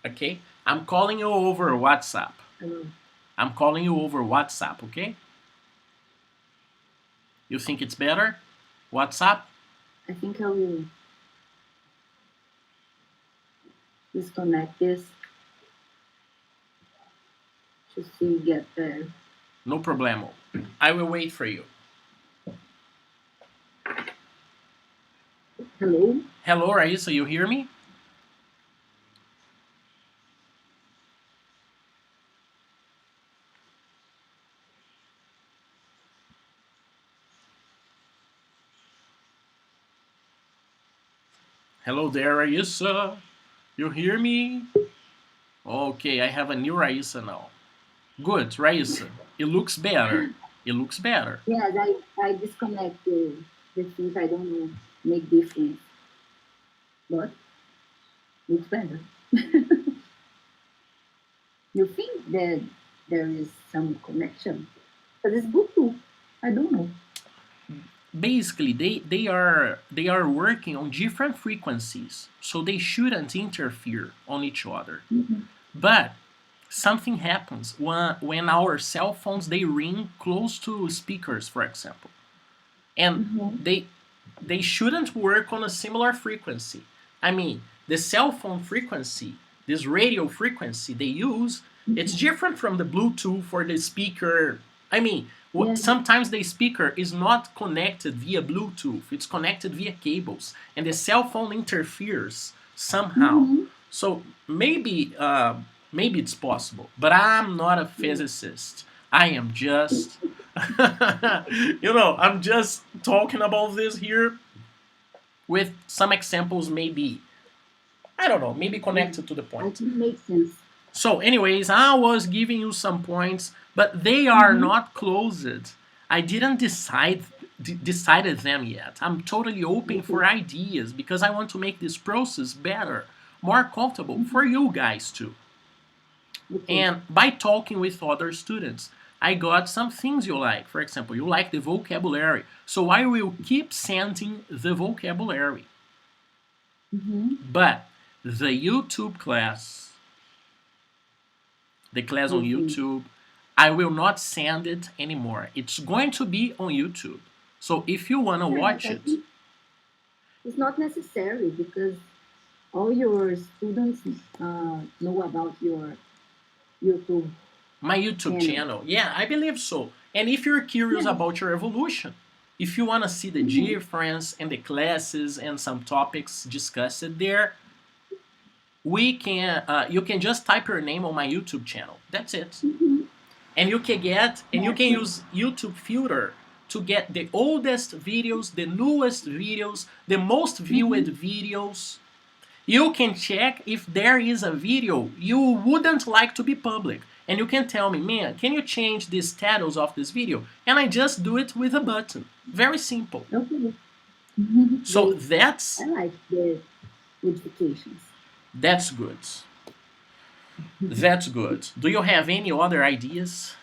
[SPEAKER 1] Okay. I'm calling you over WhatsApp.
[SPEAKER 2] Hello.
[SPEAKER 1] I'm calling you over WhatsApp, okay? You think it's better? WhatsApp?
[SPEAKER 2] I think I will disconnect this to see get there.
[SPEAKER 1] No problemo. I will wait for you.
[SPEAKER 2] Hello?
[SPEAKER 1] Hello, Rayssa, you hear me? Hello there, Rayssa. You hear me? Okay, I have a new Rayssa now. Good, Rayssa. It looks better. It looks better.
[SPEAKER 2] Yes, I disconnect the things I don't know make difference, but it's better. You think that there is some connection? But it's Bluetooth. I don't know.
[SPEAKER 1] Basically, they are working on different frequencies, so they shouldn't interfere on each other.
[SPEAKER 2] Mhm.
[SPEAKER 1] But something happens when our cell phones they ring close to speakers, for example, and
[SPEAKER 2] Mhm.
[SPEAKER 1] they shouldn't work on a similar frequency. I mean, the cell phone frequency, this radio frequency they use, it's different from the Bluetooth or the speaker. I mean,
[SPEAKER 2] Yeah.
[SPEAKER 1] sometimes the speaker is not connected via Bluetooth, it's connected via cables, and the cell phone interferes somehow.
[SPEAKER 2] Mhm.
[SPEAKER 1] So maybe it's possible, but I'm not a physicist. I am just, I'm just talking about this here with some examples, maybe, I don't know, maybe
[SPEAKER 2] Yeah.
[SPEAKER 1] connected to the
[SPEAKER 2] I
[SPEAKER 1] point.
[SPEAKER 2] think it makes sense.
[SPEAKER 1] So, anyways, I was giving you some points, but they are
[SPEAKER 2] Mhm.
[SPEAKER 1] not closed. I didn't decided them yet. I'm totally open
[SPEAKER 2] Okay.
[SPEAKER 1] for ideas because I want to make this process better, more comfortable for
[SPEAKER 2] Mhm.
[SPEAKER 1] you guys too.
[SPEAKER 2] Okay.
[SPEAKER 1] And by talking with other students, I got some things you like. For example, you like the vocabulary. So I will keep sending the vocabulary.
[SPEAKER 2] Mhm.
[SPEAKER 1] But the YouTube class, the class on
[SPEAKER 2] Okay.
[SPEAKER 1] YouTube, I will not send it anymore. It's going to be on YouTube. So if you want to
[SPEAKER 2] Yes,
[SPEAKER 1] watch
[SPEAKER 2] I
[SPEAKER 1] it,
[SPEAKER 2] think it's not necessary because all your students know about your YouTube
[SPEAKER 1] my YouTube
[SPEAKER 2] channel.
[SPEAKER 1] channel, yeah, I believe so. And if you're curious
[SPEAKER 2] Yes.
[SPEAKER 1] about your evolution, if you want to see the
[SPEAKER 2] Mhm.
[SPEAKER 1] difference and the classes and some topics discussed there, we can you can just type your name on my YouTube channel. That's it.
[SPEAKER 2] Mhm.
[SPEAKER 1] And you
[SPEAKER 2] Yes.
[SPEAKER 1] can use YouTube filter to get the oldest videos, the newest videos, the most viewed
[SPEAKER 2] Mhm.
[SPEAKER 1] videos. You can check if there is a video you wouldn't like to be public. And you can tell me, man, can you change the status of this video? And I just do it with a button. Very simple.
[SPEAKER 2] Okay.
[SPEAKER 1] So
[SPEAKER 2] Great.
[SPEAKER 1] that's
[SPEAKER 2] I like the notifications.
[SPEAKER 1] that's good. That's good. Do you have any other ideas?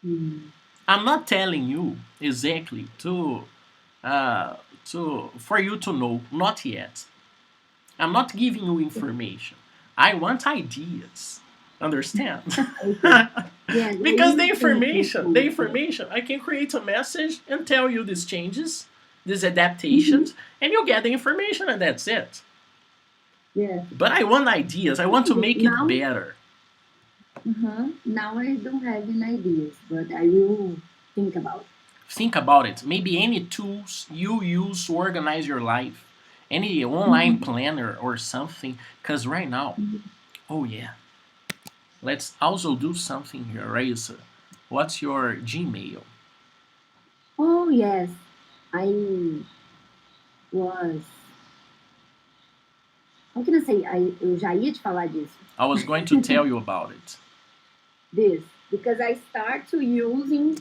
[SPEAKER 2] Mm.
[SPEAKER 1] I'm not telling you exactly uh, to for you to know. Not yet. I'm not giving you information. I want ideas. Understand?
[SPEAKER 2] Okay. Yes, I
[SPEAKER 1] Because
[SPEAKER 2] understand your
[SPEAKER 1] the
[SPEAKER 2] point. Yes.
[SPEAKER 1] information, I can create a message and tell you these changes, these adaptations,
[SPEAKER 2] Mhm.
[SPEAKER 1] and you get the information, and that's it.
[SPEAKER 2] Yes.
[SPEAKER 1] But I want ideas. I want to
[SPEAKER 2] Okay.
[SPEAKER 1] make it better.
[SPEAKER 2] Now I don't have any ideas, but I will think about.
[SPEAKER 1] Think about it. Maybe any tools you use to organize your life, any online
[SPEAKER 2] Mhm.
[SPEAKER 1] planner or something. Because right now,
[SPEAKER 2] Mhm.
[SPEAKER 1] oh yeah, let's also do something here, Rayssa. What's your Gmail?
[SPEAKER 2] Oh yes, I was. How can I say? Eu já ia te falar disso.
[SPEAKER 1] I was going to tell you about it.
[SPEAKER 2] This because I start to using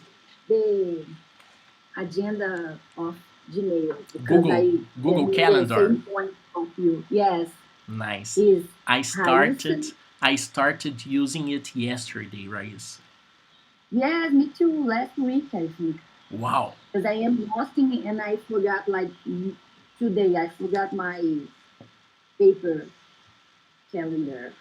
[SPEAKER 2] the agenda of Gmail because
[SPEAKER 1] Google
[SPEAKER 2] I
[SPEAKER 1] Google
[SPEAKER 2] need the
[SPEAKER 1] Calendar.
[SPEAKER 2] same point of view. Yes,
[SPEAKER 1] Nice.
[SPEAKER 2] is
[SPEAKER 1] I
[SPEAKER 2] Rayssa.
[SPEAKER 1] started I started using it yesterday, Rayssa.
[SPEAKER 2] Yes, me too. Last week I think
[SPEAKER 1] Wow.
[SPEAKER 2] because I am hosting and I forgot like today I forgot my paper calendar.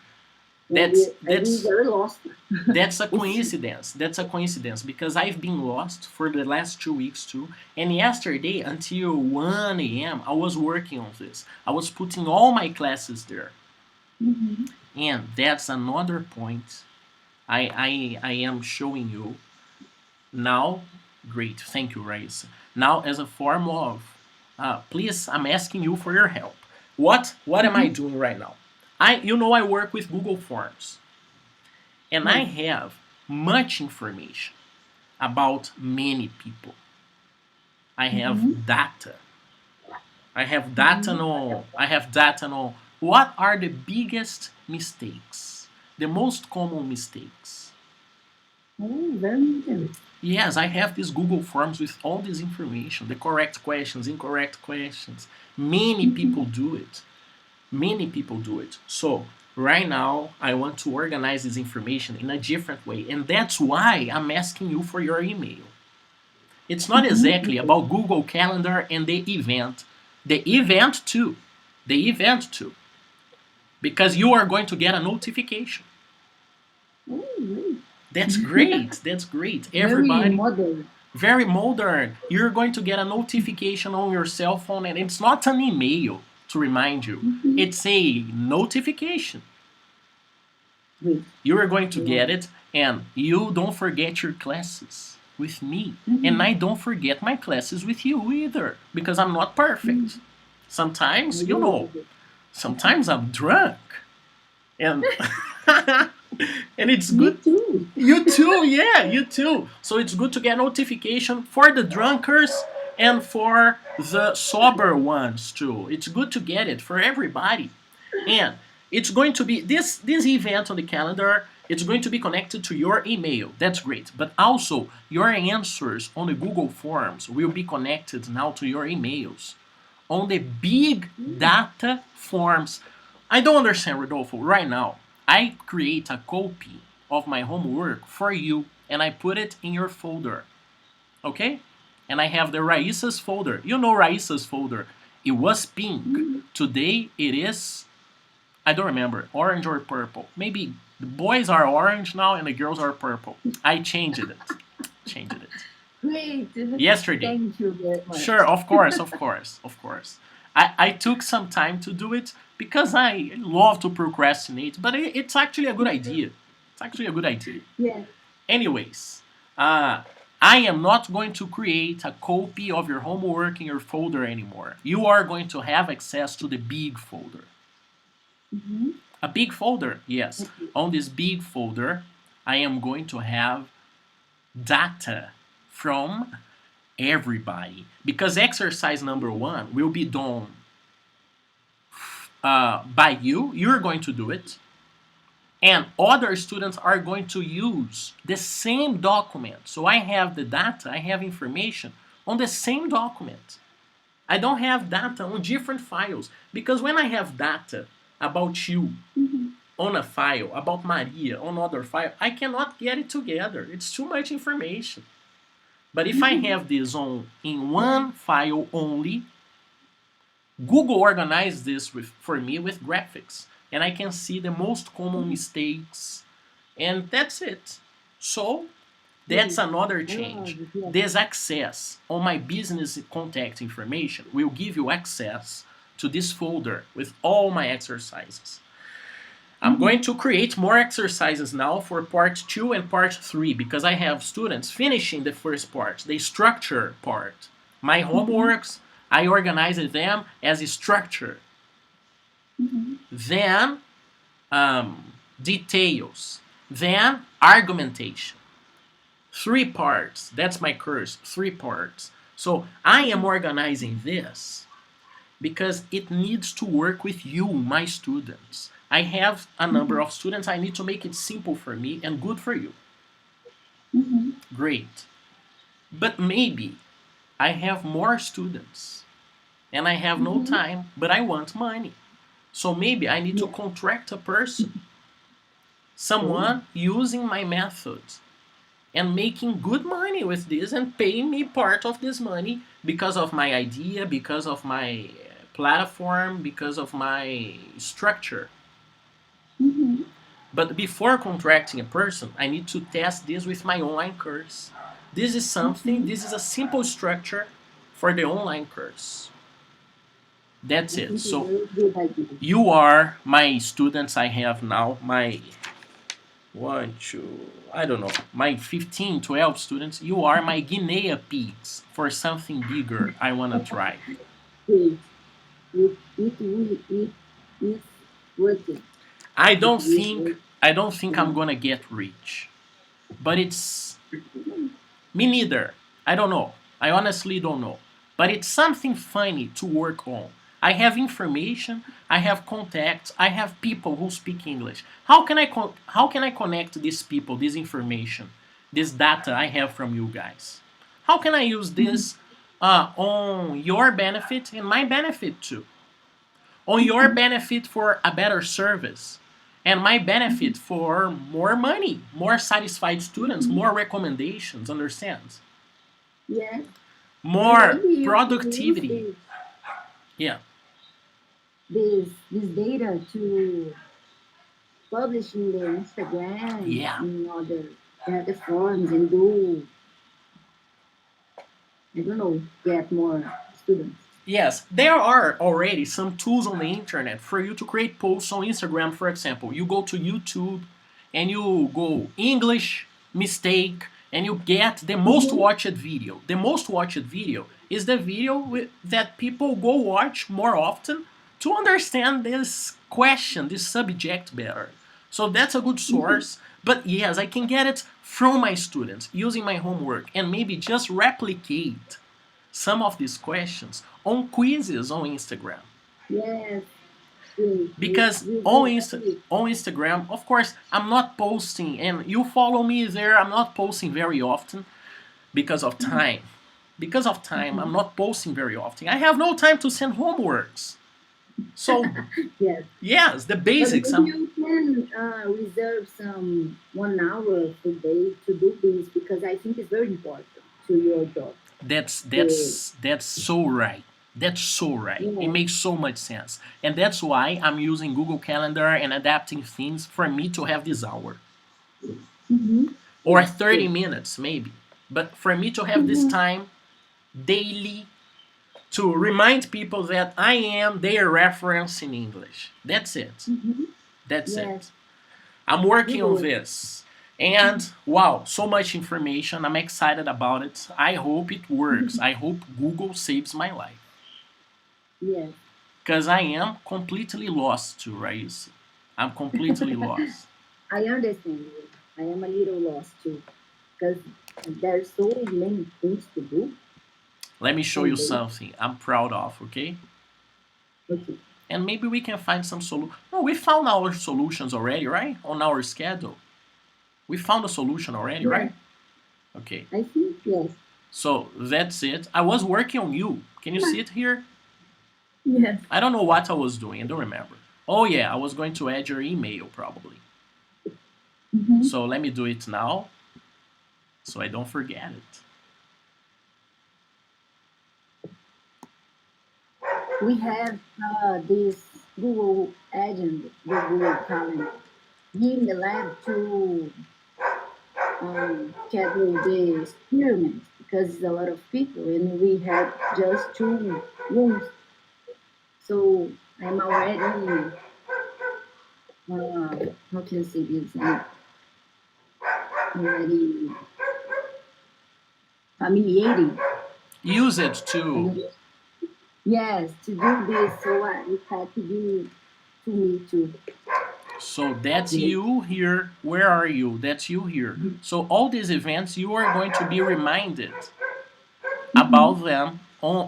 [SPEAKER 1] That's
[SPEAKER 2] I be
[SPEAKER 1] that's
[SPEAKER 2] very lost.
[SPEAKER 1] That's a
[SPEAKER 2] It's,
[SPEAKER 1] coincidence. That's a coincidence because I've been lost for the last 2 weeks too. And yesterday until 1 a.m., I was working on this. I was putting all my classes there.
[SPEAKER 2] Mhm.
[SPEAKER 1] And that's another point I am showing you now. Great. Thank you, Rayssa. Now, as a form of, please, I'm asking you for your help. What am I
[SPEAKER 2] Mhm.
[SPEAKER 1] doing right now? I work with Google Forms and I
[SPEAKER 2] Yes.
[SPEAKER 1] have much information about many people. I have
[SPEAKER 2] Mhm.
[SPEAKER 1] data. I have data
[SPEAKER 2] Mhm.
[SPEAKER 1] on I have data on what are the biggest mistakes, the most common mistakes.
[SPEAKER 2] Oh, very interesting.
[SPEAKER 1] Yes, I have these Google Forms with all this information, the correct questions, incorrect questions. Many people
[SPEAKER 2] Mhm.
[SPEAKER 1] do it. Many people do it. So right now, I want to organize this information in a different way, and that's why I'm asking you for your email. It's not
[SPEAKER 2] Mhm.
[SPEAKER 1] exactly about Google Calendar and the event. The event too. The event too. Because you are going to get a notification.
[SPEAKER 2] Oh, great.
[SPEAKER 1] That's great. That's great.
[SPEAKER 2] Very
[SPEAKER 1] Everybody,
[SPEAKER 2] modern.
[SPEAKER 1] very modern. You're going to get a notification on your cell phone, and it's not an email to remind you,
[SPEAKER 2] Mhm.
[SPEAKER 1] it's a notification.
[SPEAKER 2] Great.
[SPEAKER 1] You are going to
[SPEAKER 2] I love
[SPEAKER 1] get
[SPEAKER 2] it.
[SPEAKER 1] it, and you don't forget your classes with me. And
[SPEAKER 2] Mhm.
[SPEAKER 1] I don't forget my classes with you either, because I'm not
[SPEAKER 2] Mhm.
[SPEAKER 1] perfect.
[SPEAKER 2] I
[SPEAKER 1] Sometimes,
[SPEAKER 2] will love it.
[SPEAKER 1] sometimes I'm drunk. And and it's
[SPEAKER 2] Me
[SPEAKER 1] good.
[SPEAKER 2] too.
[SPEAKER 1] You too, yeah, you too. So it's good to get notification for the drunkards and for the sober ones too. It's good to get it for everybody. And it's going to be this event on the calendar. It's going to be connected to your email. That's great. But also your answers on the Google Forms will be connected now to your emails on the big
[SPEAKER 2] Mm.
[SPEAKER 1] data forms. I don't understand, Rodolfo. Right now, I create a copy of my homework for you and I put it in your folder. Okay? And I have the Raissa's folder. You know Raissa's folder. It was pink.
[SPEAKER 2] Mhm.
[SPEAKER 1] Today it is, I don't remember, orange or purple. Maybe the boys are orange now and the girls are purple. I changed it. Changed it.
[SPEAKER 2] Great.
[SPEAKER 1] Yesterday.
[SPEAKER 2] Thank you very much.
[SPEAKER 1] Sure, of course, of course, of course. I took some time to do it because I love to procrastinate, but it's actually a good idea. It's actually a good idea.
[SPEAKER 2] Yes.
[SPEAKER 1] Anyways, uh, I am not going to create a copy of your homework in your folder anymore. You are going to have access to the big folder.
[SPEAKER 2] Mhm.
[SPEAKER 1] A big folder, yes.
[SPEAKER 2] Okay.
[SPEAKER 1] On this big folder, I am going to have data from everybody because exercise number one will be done by you. You're going to do it, and other students are going to use the same document. So I have the data, I have information on the same document. I don't have data on different files because when I have data about you
[SPEAKER 2] Mm-hmm.
[SPEAKER 1] on a file, about Maria on another file, I cannot get it together. It's too much information. But if I
[SPEAKER 2] Mm-hmm.
[SPEAKER 1] have this on in
[SPEAKER 2] Yeah.
[SPEAKER 1] one file only, Google organized this for me with graphics, and I can see the most common
[SPEAKER 2] Mm-hmm.
[SPEAKER 1] mistakes, and that's it. So that's
[SPEAKER 2] Yes.
[SPEAKER 1] another
[SPEAKER 2] I love
[SPEAKER 1] change.
[SPEAKER 2] it. Yes.
[SPEAKER 1] This access on my business contact information will give you access to this folder with all my exercises. I'm
[SPEAKER 2] Mm-hmm.
[SPEAKER 1] going to create more exercises now for part 2 and part 3 because I have students finishing the first part, the structure part. My
[SPEAKER 2] Mm-hmm.
[SPEAKER 1] homeworks, I organize them as a structure.
[SPEAKER 2] Mm-hmm.
[SPEAKER 1] Then details. Then argumentation. 3 parts. That's my course. 3 parts. So I am organizing this because it needs to work with you, my students. I have a number
[SPEAKER 2] Mm-hmm.
[SPEAKER 1] of students. I need to make it simple for me and good for you.
[SPEAKER 2] Mm-hmm.
[SPEAKER 1] Great. But maybe I have more students and I have no
[SPEAKER 2] Mm-hmm.
[SPEAKER 1] time, but I want money. So maybe I need to
[SPEAKER 2] Yeah.
[SPEAKER 1] contract a person,
[SPEAKER 2] Oh.
[SPEAKER 1] someone using my methods and making good money with this and paying me part of this money because of my idea, because of my platform, because of my structure.
[SPEAKER 2] Mm-hmm.
[SPEAKER 1] But before contracting a person, I need to test this with my online course.
[SPEAKER 2] Mm-hmm.
[SPEAKER 1] This is a simple structure for the online course. That's
[SPEAKER 2] I
[SPEAKER 1] it.
[SPEAKER 2] think it's a
[SPEAKER 1] So
[SPEAKER 2] very good idea.
[SPEAKER 1] you are my students I have now, my one, two, I don't know, my 15, 12 students. You are my guinea pigs for something bigger I want to try.
[SPEAKER 2] Great. It is working.
[SPEAKER 1] I
[SPEAKER 2] It
[SPEAKER 1] don't
[SPEAKER 2] will
[SPEAKER 1] think
[SPEAKER 2] work.
[SPEAKER 1] I don't think I'm
[SPEAKER 2] Mm-hmm.
[SPEAKER 1] gonna get rich, but it's me neither. I don't know. I honestly don't know. But it's something funny to work on. I have information, I have contacts, I have people who speak English. How can I connect these people, this information, this data I have from you guys? How can I use this on your benefit and my benefit too? On your
[SPEAKER 2] Mm-hmm.
[SPEAKER 1] benefit for a better service and my benefit for more money, more satisfied students,
[SPEAKER 2] Mm-hmm.
[SPEAKER 1] more recommendations, understands?
[SPEAKER 2] Yeah. And
[SPEAKER 1] More
[SPEAKER 2] maybe you can use
[SPEAKER 1] productivity. Yeah.
[SPEAKER 2] this data to publish in the Instagram,
[SPEAKER 1] Yeah.
[SPEAKER 2] in other platforms, and do, I don't know, get more students.
[SPEAKER 1] Yes, there are already some tools on the internet for you to create posts on Instagram, for example. You go to YouTube and you go English mistake and you get the most
[SPEAKER 2] Mm-hmm.
[SPEAKER 1] watched video. The most watched video is the video that people go watch more often to understand this question, this subject better. So that's a good
[SPEAKER 2] Mm-hmm.
[SPEAKER 1] source. But yes, I can get it from my students using my homework and maybe just replicate some of these questions on quizzes on Instagram.
[SPEAKER 2] Yes, great.
[SPEAKER 1] Because
[SPEAKER 2] Will be very
[SPEAKER 1] on Instagram, of course, I'm not posting, and you follow me there, I'm not posting very often because of time. Because of time, I'm
[SPEAKER 2] mhm.
[SPEAKER 1] not posting very often. I have no time to send homeworks. So,
[SPEAKER 2] Yes.
[SPEAKER 1] yes, the
[SPEAKER 2] But
[SPEAKER 1] basics.
[SPEAKER 2] maybe you can reserve some 1 hour per day to do this because I think it's very important to your job. The,
[SPEAKER 1] That's so right. That's so right. It
[SPEAKER 2] yeah.
[SPEAKER 1] makes so much sense. And that's why I'm using Google Calendar and adapting things for me to have this hour.
[SPEAKER 2] Mm-hmm.
[SPEAKER 1] Or
[SPEAKER 2] Yes,
[SPEAKER 1] 30
[SPEAKER 2] great.
[SPEAKER 1] minutes maybe. But for me to have this
[SPEAKER 2] Mm-hmm.
[SPEAKER 1] time daily to remind people that I am their reference in English. That's it.
[SPEAKER 2] Mm-hmm.
[SPEAKER 1] That's
[SPEAKER 2] Yes,
[SPEAKER 1] it. I'm working
[SPEAKER 2] good
[SPEAKER 1] on
[SPEAKER 2] work.
[SPEAKER 1] this. And wow, so much information. I'm excited about it. I hope it works. I hope Google saves my life.
[SPEAKER 2] Yes.
[SPEAKER 1] Because I am completely lost to Rayssa. I'm completely lost.
[SPEAKER 2] I understand you. I am a little lost too because there's so many things to do
[SPEAKER 1] Let me show
[SPEAKER 2] some
[SPEAKER 1] you
[SPEAKER 2] days.
[SPEAKER 1] something I'm proud of, okay?
[SPEAKER 2] Okay.
[SPEAKER 1] And maybe we can find some solution. No, we found our solutions already, right? On our schedule. We found a solution already,
[SPEAKER 2] Yes,
[SPEAKER 1] right? Okay.
[SPEAKER 2] I think yes.
[SPEAKER 1] So that's it. I was working on you. Can you see it here?
[SPEAKER 2] Yes.
[SPEAKER 1] I don't know what I was doing. I don't remember. Oh yeah, I was going to add your email probably.
[SPEAKER 2] Hmm.
[SPEAKER 1] So let me do it now so I don't forget it.
[SPEAKER 2] We have this Google Agenda, the Google Calendar, here in the lab to schedule the experiment because it's a lot of people and we have just two rooms. So I'm already, how can I say this? I'm already familiated.
[SPEAKER 1] Use it
[SPEAKER 2] I
[SPEAKER 1] to.
[SPEAKER 2] don't, yes, to do this. So it had to be to me too.
[SPEAKER 1] So that's
[SPEAKER 2] Yes.
[SPEAKER 1] you here. Where are you? That's you here. So all these events, you are going to be reminded
[SPEAKER 2] Mm-hmm.
[SPEAKER 1] about them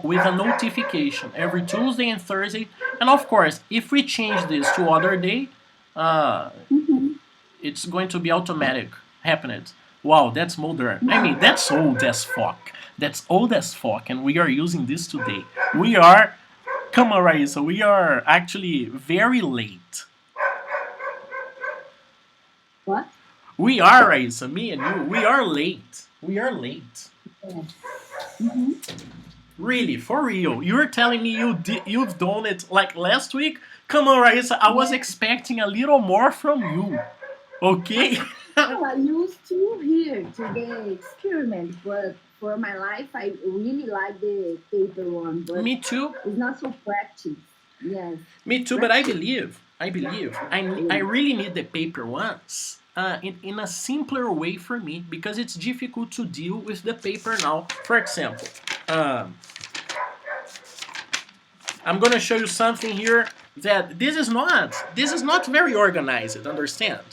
[SPEAKER 1] with a notification every Tuesday and Thursday. And of course, if we change this to other day, uh,
[SPEAKER 2] Mm-hmm.
[SPEAKER 1] it's going to be automatic happening. Wow, that's modern. I
[SPEAKER 2] Mm-hmm.
[SPEAKER 1] mean, that's old as fuck. That's old as fuck, and we are using this today. We are, come on, Raissa, we are actually very late.
[SPEAKER 2] What?
[SPEAKER 1] We are, Raissa, me and you, we are late. We are late.
[SPEAKER 2] Yes. Mm-hmm.
[SPEAKER 1] Really, for real. You're telling me you've done it like last week? Come on, Raissa, I was
[SPEAKER 2] Yes.
[SPEAKER 1] expecting a little more from you. Okay?
[SPEAKER 2] Oh, I used to here to the experiment, but for my life, I really like the paper one, but
[SPEAKER 1] Me too.
[SPEAKER 2] it's not so practice. Yes,
[SPEAKER 1] Me too, but
[SPEAKER 2] practice.
[SPEAKER 1] I really need the paper ones in a simpler way for me because it's difficult to deal with the paper now. For example, um, I'm gonna show you something here that this is not very organized. Understand?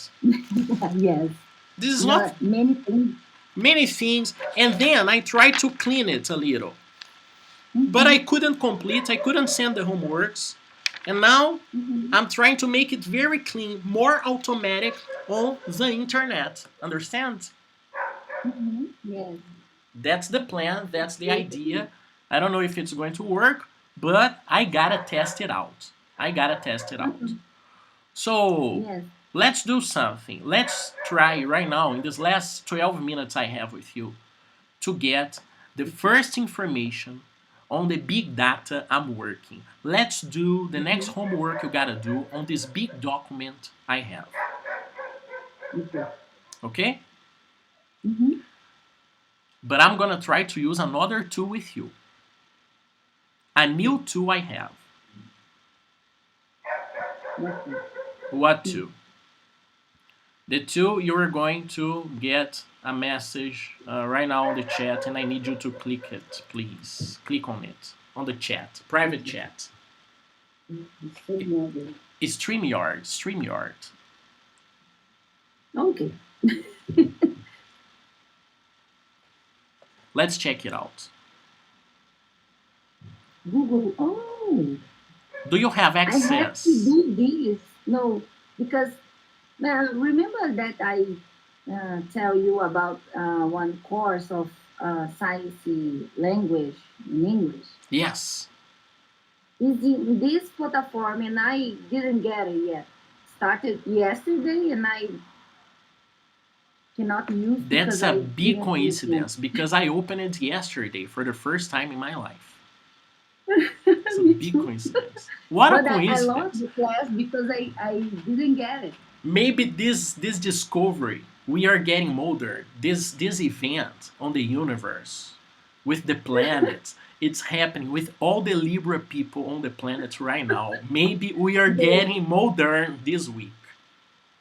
[SPEAKER 2] Yes,
[SPEAKER 1] This is not
[SPEAKER 2] not many things.
[SPEAKER 1] many things, and then I tried to clean it a little, but I
[SPEAKER 2] Mm-hmm.
[SPEAKER 1] couldn't complete. I couldn't send the homeworks, and now
[SPEAKER 2] Mm-hmm.
[SPEAKER 1] I'm trying to make it very clean, more automatic on the internet. Understand?
[SPEAKER 2] Mm-hmm. Yes.
[SPEAKER 1] That's the plan. That's the idea. I don't know if it's going to work, but I gotta test it out. I gotta test it out.
[SPEAKER 2] Mm-hmm.
[SPEAKER 1] So
[SPEAKER 2] Yes.
[SPEAKER 1] let's do something. Let's try right now in this last 12 minutes I have with you to get the first information on the big data I'm working. Let's do the next
[SPEAKER 2] Okay.
[SPEAKER 1] homework you gotta do on this big document I have.
[SPEAKER 2] Okay.
[SPEAKER 1] Okay?
[SPEAKER 2] Mm-hmm.
[SPEAKER 1] But I'm gonna try to use another tool with you. A new tool I have.
[SPEAKER 2] Okay.
[SPEAKER 1] What tool? The tool you're going to get a message right now on the chat, and I need you to click it, please. Click on it on the chat, private
[SPEAKER 2] Okay.
[SPEAKER 1] chat.
[SPEAKER 2] So modern.
[SPEAKER 1] StreamYard, StreamYard.
[SPEAKER 2] Okay.
[SPEAKER 1] Let's check it out.
[SPEAKER 2] Google. Oh,
[SPEAKER 1] Do you have
[SPEAKER 2] I have to
[SPEAKER 1] access?
[SPEAKER 2] do this. No, because remember that I tell you about one course of science language in English.
[SPEAKER 1] Yes.
[SPEAKER 2] Is in this platform, and I didn't get it yet. Started yesterday, and I cannot use
[SPEAKER 1] That's
[SPEAKER 2] because
[SPEAKER 1] a
[SPEAKER 2] I
[SPEAKER 1] big
[SPEAKER 2] didn't do it yet.
[SPEAKER 1] coincidence because I opened it yesterday for the first time in my life. It's a
[SPEAKER 2] Me
[SPEAKER 1] big
[SPEAKER 2] too.
[SPEAKER 1] coincidence. What a
[SPEAKER 2] But I lost
[SPEAKER 1] coincidence.
[SPEAKER 2] the class because I didn't get it.
[SPEAKER 1] Maybe this discovery we are getting modern, this event on the universe with the planets, it's happening with all the Libra people on the planet right now. Maybe we are
[SPEAKER 2] The,
[SPEAKER 1] getting modern this week.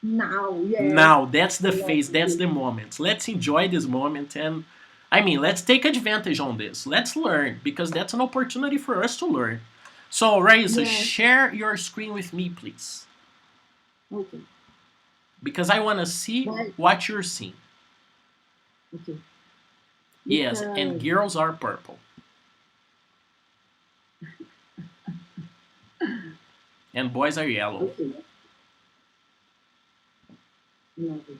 [SPEAKER 2] now, yes,
[SPEAKER 1] Now that's the
[SPEAKER 2] I love
[SPEAKER 1] phase, that's
[SPEAKER 2] it.
[SPEAKER 1] the moment. Let's enjoy this moment, and I mean, let's take advantage on this. Let's learn because that's an opportunity for us to learn. So, Raisa,
[SPEAKER 2] Yes,
[SPEAKER 1] share your screen with me, please,
[SPEAKER 2] okay.
[SPEAKER 1] because I want to see
[SPEAKER 2] But
[SPEAKER 1] what you're seeing.
[SPEAKER 2] okay,
[SPEAKER 1] Yes, and
[SPEAKER 2] because
[SPEAKER 1] girls are purple and boys are yellow.
[SPEAKER 2] okay, love it.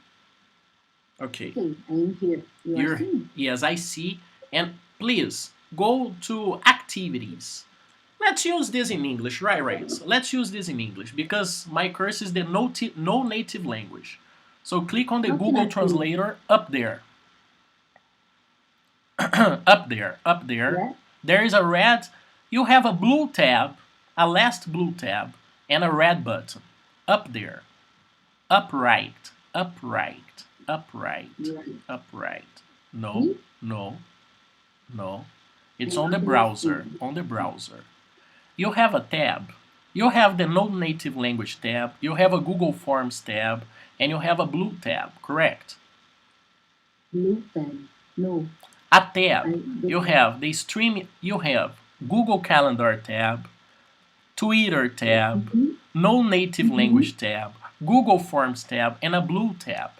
[SPEAKER 1] Okay,
[SPEAKER 2] Okay, I am here. You are
[SPEAKER 1] you're
[SPEAKER 2] seeing?
[SPEAKER 1] yes, I see. And please go to activities. Let's use this in English, right? So let's use this in English because my course is the no native language. So click on the
[SPEAKER 2] How can
[SPEAKER 1] Google
[SPEAKER 2] I see?
[SPEAKER 1] Translator up there, up there.
[SPEAKER 2] Yeah.
[SPEAKER 1] There is a red, you have a blue tab, a last blue tab, and a red button. Up there, upright, upright, upright,
[SPEAKER 2] Right.
[SPEAKER 1] upright. No,
[SPEAKER 2] See?
[SPEAKER 1] no, no. It's
[SPEAKER 2] And
[SPEAKER 1] on
[SPEAKER 2] how
[SPEAKER 1] the
[SPEAKER 2] can I see?
[SPEAKER 1] browser, on the browser. You have a tab. You have the no native language tab, you have a Google Forms tab, and you have a blue tab, correct?
[SPEAKER 2] Blue pen. No,
[SPEAKER 1] A
[SPEAKER 2] I
[SPEAKER 1] tab. You
[SPEAKER 2] don't.
[SPEAKER 1] have the stream, you have Google Calendar tab, Twitter tab,
[SPEAKER 2] Mm-hmm.
[SPEAKER 1] no native
[SPEAKER 2] Mm-hmm.
[SPEAKER 1] language tab, Google Forms tab, and a blue tab.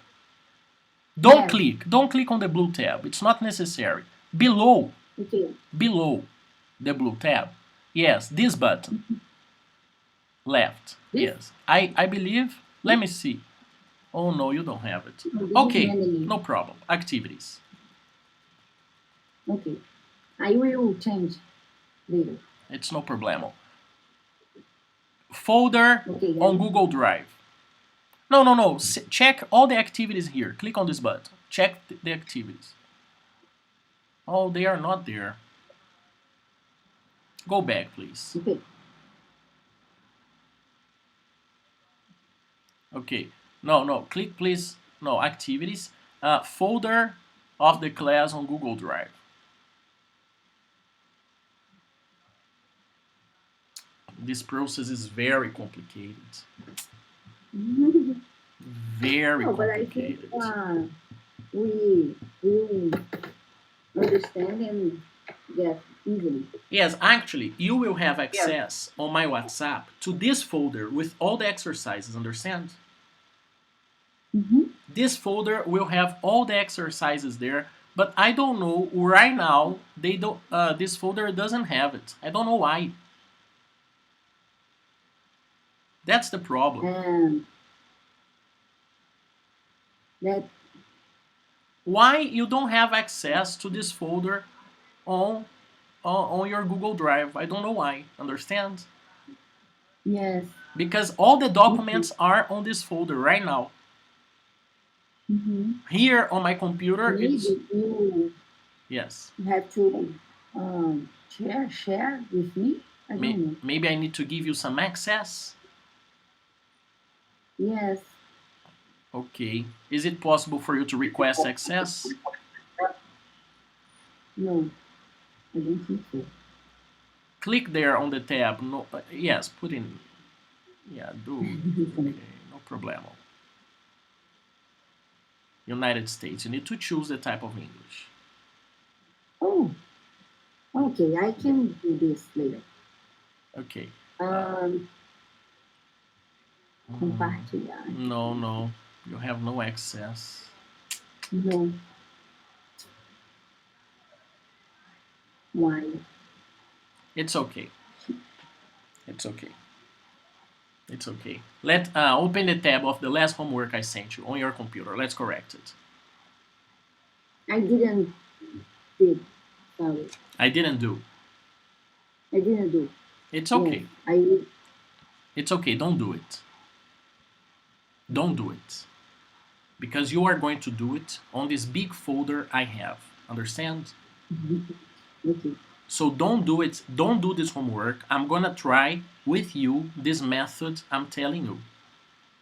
[SPEAKER 2] Yes.
[SPEAKER 1] Don't click on the blue tab. It's not necessary. Below,
[SPEAKER 2] Okay.
[SPEAKER 1] below the blue tab. Yes, this button. Left.
[SPEAKER 2] This.
[SPEAKER 1] Yes. I believe. Let me see. Oh no, you don't have it.
[SPEAKER 2] Oh, this is
[SPEAKER 1] Okay,
[SPEAKER 2] many.
[SPEAKER 1] no problem. Activities.
[SPEAKER 2] Okay. I will change later.
[SPEAKER 1] It's no problemo. Folder
[SPEAKER 2] Okay,
[SPEAKER 1] on
[SPEAKER 2] guys.
[SPEAKER 1] Google Drive. No, no, no. Check all the activities here. Click on this button. Check the activities. Oh, they are not there. Go back, please.
[SPEAKER 2] Okay.
[SPEAKER 1] Okay. No, no. Click, please. No, activities. Folder of the class on Google Drive. This process is very complicated.
[SPEAKER 2] No,
[SPEAKER 1] Very
[SPEAKER 2] but I think
[SPEAKER 1] complicated.
[SPEAKER 2] we will understand and get easily.
[SPEAKER 1] Yes, actually, you will have access on my WhatsApp to this folder with all the exercises, understand?
[SPEAKER 2] Mm-hmm.
[SPEAKER 1] This folder will have all the exercises there, but I don't know right now they don't this folder doesn't have it. I don't know why. That's the problem.
[SPEAKER 2] And that
[SPEAKER 1] Why you don't have access to this folder on on your Google Drive? I don't know why. Understand?
[SPEAKER 2] yes.
[SPEAKER 1] Because all the
[SPEAKER 2] Okay.
[SPEAKER 1] documents are on this folder right now.
[SPEAKER 2] Mm-hmm.
[SPEAKER 1] Here on my computer, it's
[SPEAKER 2] Maybe you
[SPEAKER 1] yes.
[SPEAKER 2] have to share with me. I don't know.
[SPEAKER 1] Maybe I need to give you some access.
[SPEAKER 2] Yes.
[SPEAKER 1] Okay. Is it possible for you to request access?
[SPEAKER 2] No, I don't think so.
[SPEAKER 1] Click there on the tab. No, yes, put in. Yeah, do. Okay, no problemo. United States. You need to choose the type of English.
[SPEAKER 2] Oh, okay. I can do this later.
[SPEAKER 1] Okay.
[SPEAKER 2] Um,
[SPEAKER 1] Mm,
[SPEAKER 2] compartilhar.
[SPEAKER 1] no, no. You have no access.
[SPEAKER 2] No. Why?
[SPEAKER 1] It's okay. It's okay. It's okay. Let open the tab of the last homework I sent you on your computer. Let's correct it.
[SPEAKER 2] I didn't did. Sorry,
[SPEAKER 1] I didn't do.
[SPEAKER 2] I didn't do.
[SPEAKER 1] It's
[SPEAKER 2] Yes,
[SPEAKER 1] okay.
[SPEAKER 2] I will.
[SPEAKER 1] It's okay. Don't do it. Don't do it. Because you are going to do it on this big folder I have. Understand?
[SPEAKER 2] Okay.
[SPEAKER 1] So don't do it. Don't do this homework. I'm gonna try with you this method I'm telling you.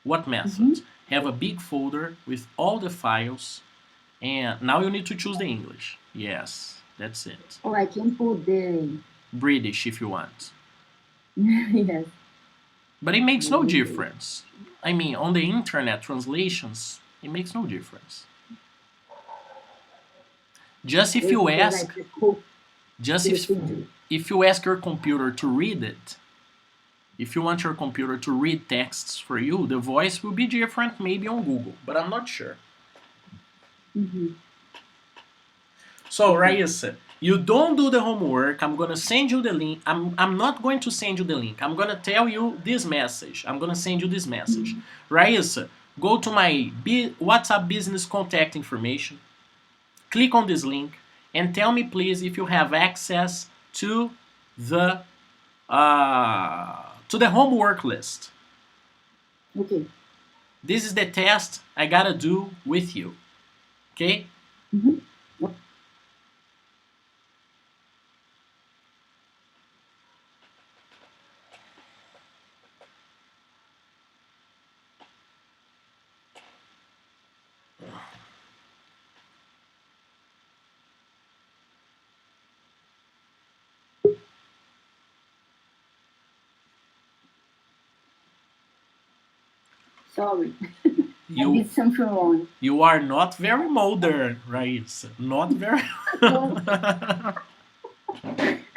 [SPEAKER 1] What
[SPEAKER 2] Mm-hmm.
[SPEAKER 1] method? Have a big folder with all the files, and now you need to choose the English. Yes, that's it.
[SPEAKER 2] Or I can put the
[SPEAKER 1] British if you want.
[SPEAKER 2] yes.
[SPEAKER 1] But it makes no
[SPEAKER 2] The,
[SPEAKER 1] difference. I mean, on the internet translations, it makes no difference. Just if
[SPEAKER 2] it's
[SPEAKER 1] you
[SPEAKER 2] because I
[SPEAKER 1] ask,
[SPEAKER 2] put code
[SPEAKER 1] just
[SPEAKER 2] to the picture.
[SPEAKER 1] if you ask your computer to read it, if you want your computer to read texts for you, the voice will be different maybe on Google, but I'm not sure.
[SPEAKER 2] Mm-hmm.
[SPEAKER 1] So,
[SPEAKER 2] Okay.
[SPEAKER 1] Rayssa, you don't do the homework. I'm gonna send you the link. I'm not going to send you the link. I'm gonna tell you this message. I'm gonna send you this message. Rayssa, go to my WhatsApp business contact information. Click on this link and tell me please if you have access the to the homework list.
[SPEAKER 2] Okay.
[SPEAKER 1] This is the test I gotta do with you. Okay?
[SPEAKER 2] Mm-hmm. Sorry, I
[SPEAKER 1] You
[SPEAKER 2] did something wrong.
[SPEAKER 1] you are not very modern, Rayssa. Not very.
[SPEAKER 2] So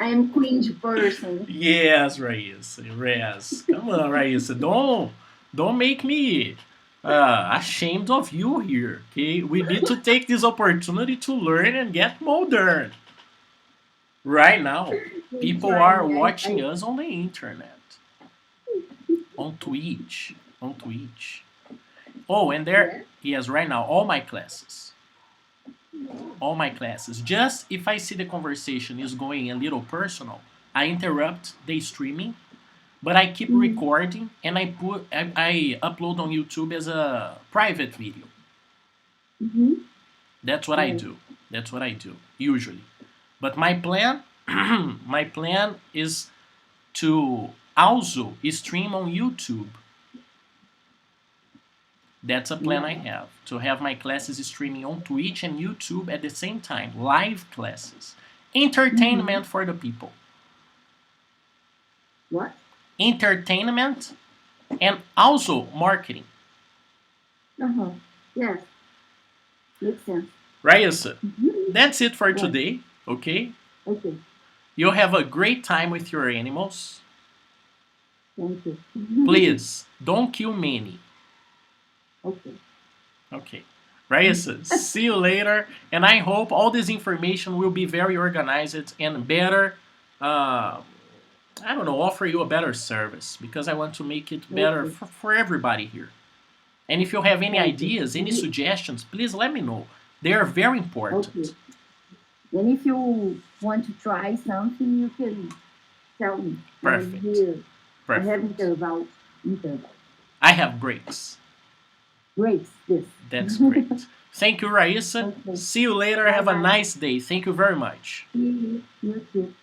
[SPEAKER 2] I am cringe person.
[SPEAKER 1] Yes, Rayssa. Yes. Come on, Rayssa. Don't make me ashamed of you here. Okay, we need to take this opportunity to learn and get modern. Right now,
[SPEAKER 2] I'm
[SPEAKER 1] people are
[SPEAKER 2] trying.
[SPEAKER 1] watching us on the internet, on Twitch, Oh, and there,
[SPEAKER 2] Yeah.
[SPEAKER 1] yes, right now, all my classes. Just if I see the conversation is going a little personal, I interrupt the streaming, but I keep
[SPEAKER 2] Mm-hmm.
[SPEAKER 1] recording and I upload on YouTube as a private video.
[SPEAKER 2] Mm-hmm.
[SPEAKER 1] That's what I
[SPEAKER 2] Yeah.
[SPEAKER 1] do. That's what I do usually. But my plan, my plan is to also stream on YouTube. That's a plan I
[SPEAKER 2] Yeah.
[SPEAKER 1] have, to have my classes streaming on Twitch and YouTube at the same time, live classes.
[SPEAKER 2] Mm-hmm.
[SPEAKER 1] Entertainment for the people.
[SPEAKER 2] What?
[SPEAKER 1] Entertainment and also marketing.
[SPEAKER 2] Uh-huh. Yes. Makes sense.
[SPEAKER 1] Rayssa,
[SPEAKER 2] Mm-hmm.
[SPEAKER 1] that's it for
[SPEAKER 2] What?
[SPEAKER 1] today, okay?
[SPEAKER 2] Okay.
[SPEAKER 1] You have a great time with your animals.
[SPEAKER 2] Thank you.
[SPEAKER 1] Please, don't kill many.
[SPEAKER 2] Okay.
[SPEAKER 1] Okay. Rayssa, see you later, and I hope all this information will be very organized and better uh, I don't know, offer you a better service because I want to make it better
[SPEAKER 2] Okay.
[SPEAKER 1] for everybody here. And if you have any
[SPEAKER 2] Thank you.
[SPEAKER 1] ideas, any
[SPEAKER 2] And
[SPEAKER 1] suggestions, please let me know. They are very
[SPEAKER 2] okay.
[SPEAKER 1] important.
[SPEAKER 2] And if you want to try something, you can tell me. I'm
[SPEAKER 1] Perfect.
[SPEAKER 2] here. I have
[SPEAKER 1] Perfect.
[SPEAKER 2] interval. Interval.
[SPEAKER 1] I have breaks.
[SPEAKER 2] Great. This.
[SPEAKER 1] That's great. Thank you, Rayssa.
[SPEAKER 2] Okay.
[SPEAKER 1] See you later.
[SPEAKER 2] Bye
[SPEAKER 1] Have a
[SPEAKER 2] bye.
[SPEAKER 1] nice day. Thank you very much.
[SPEAKER 2] See you. You too.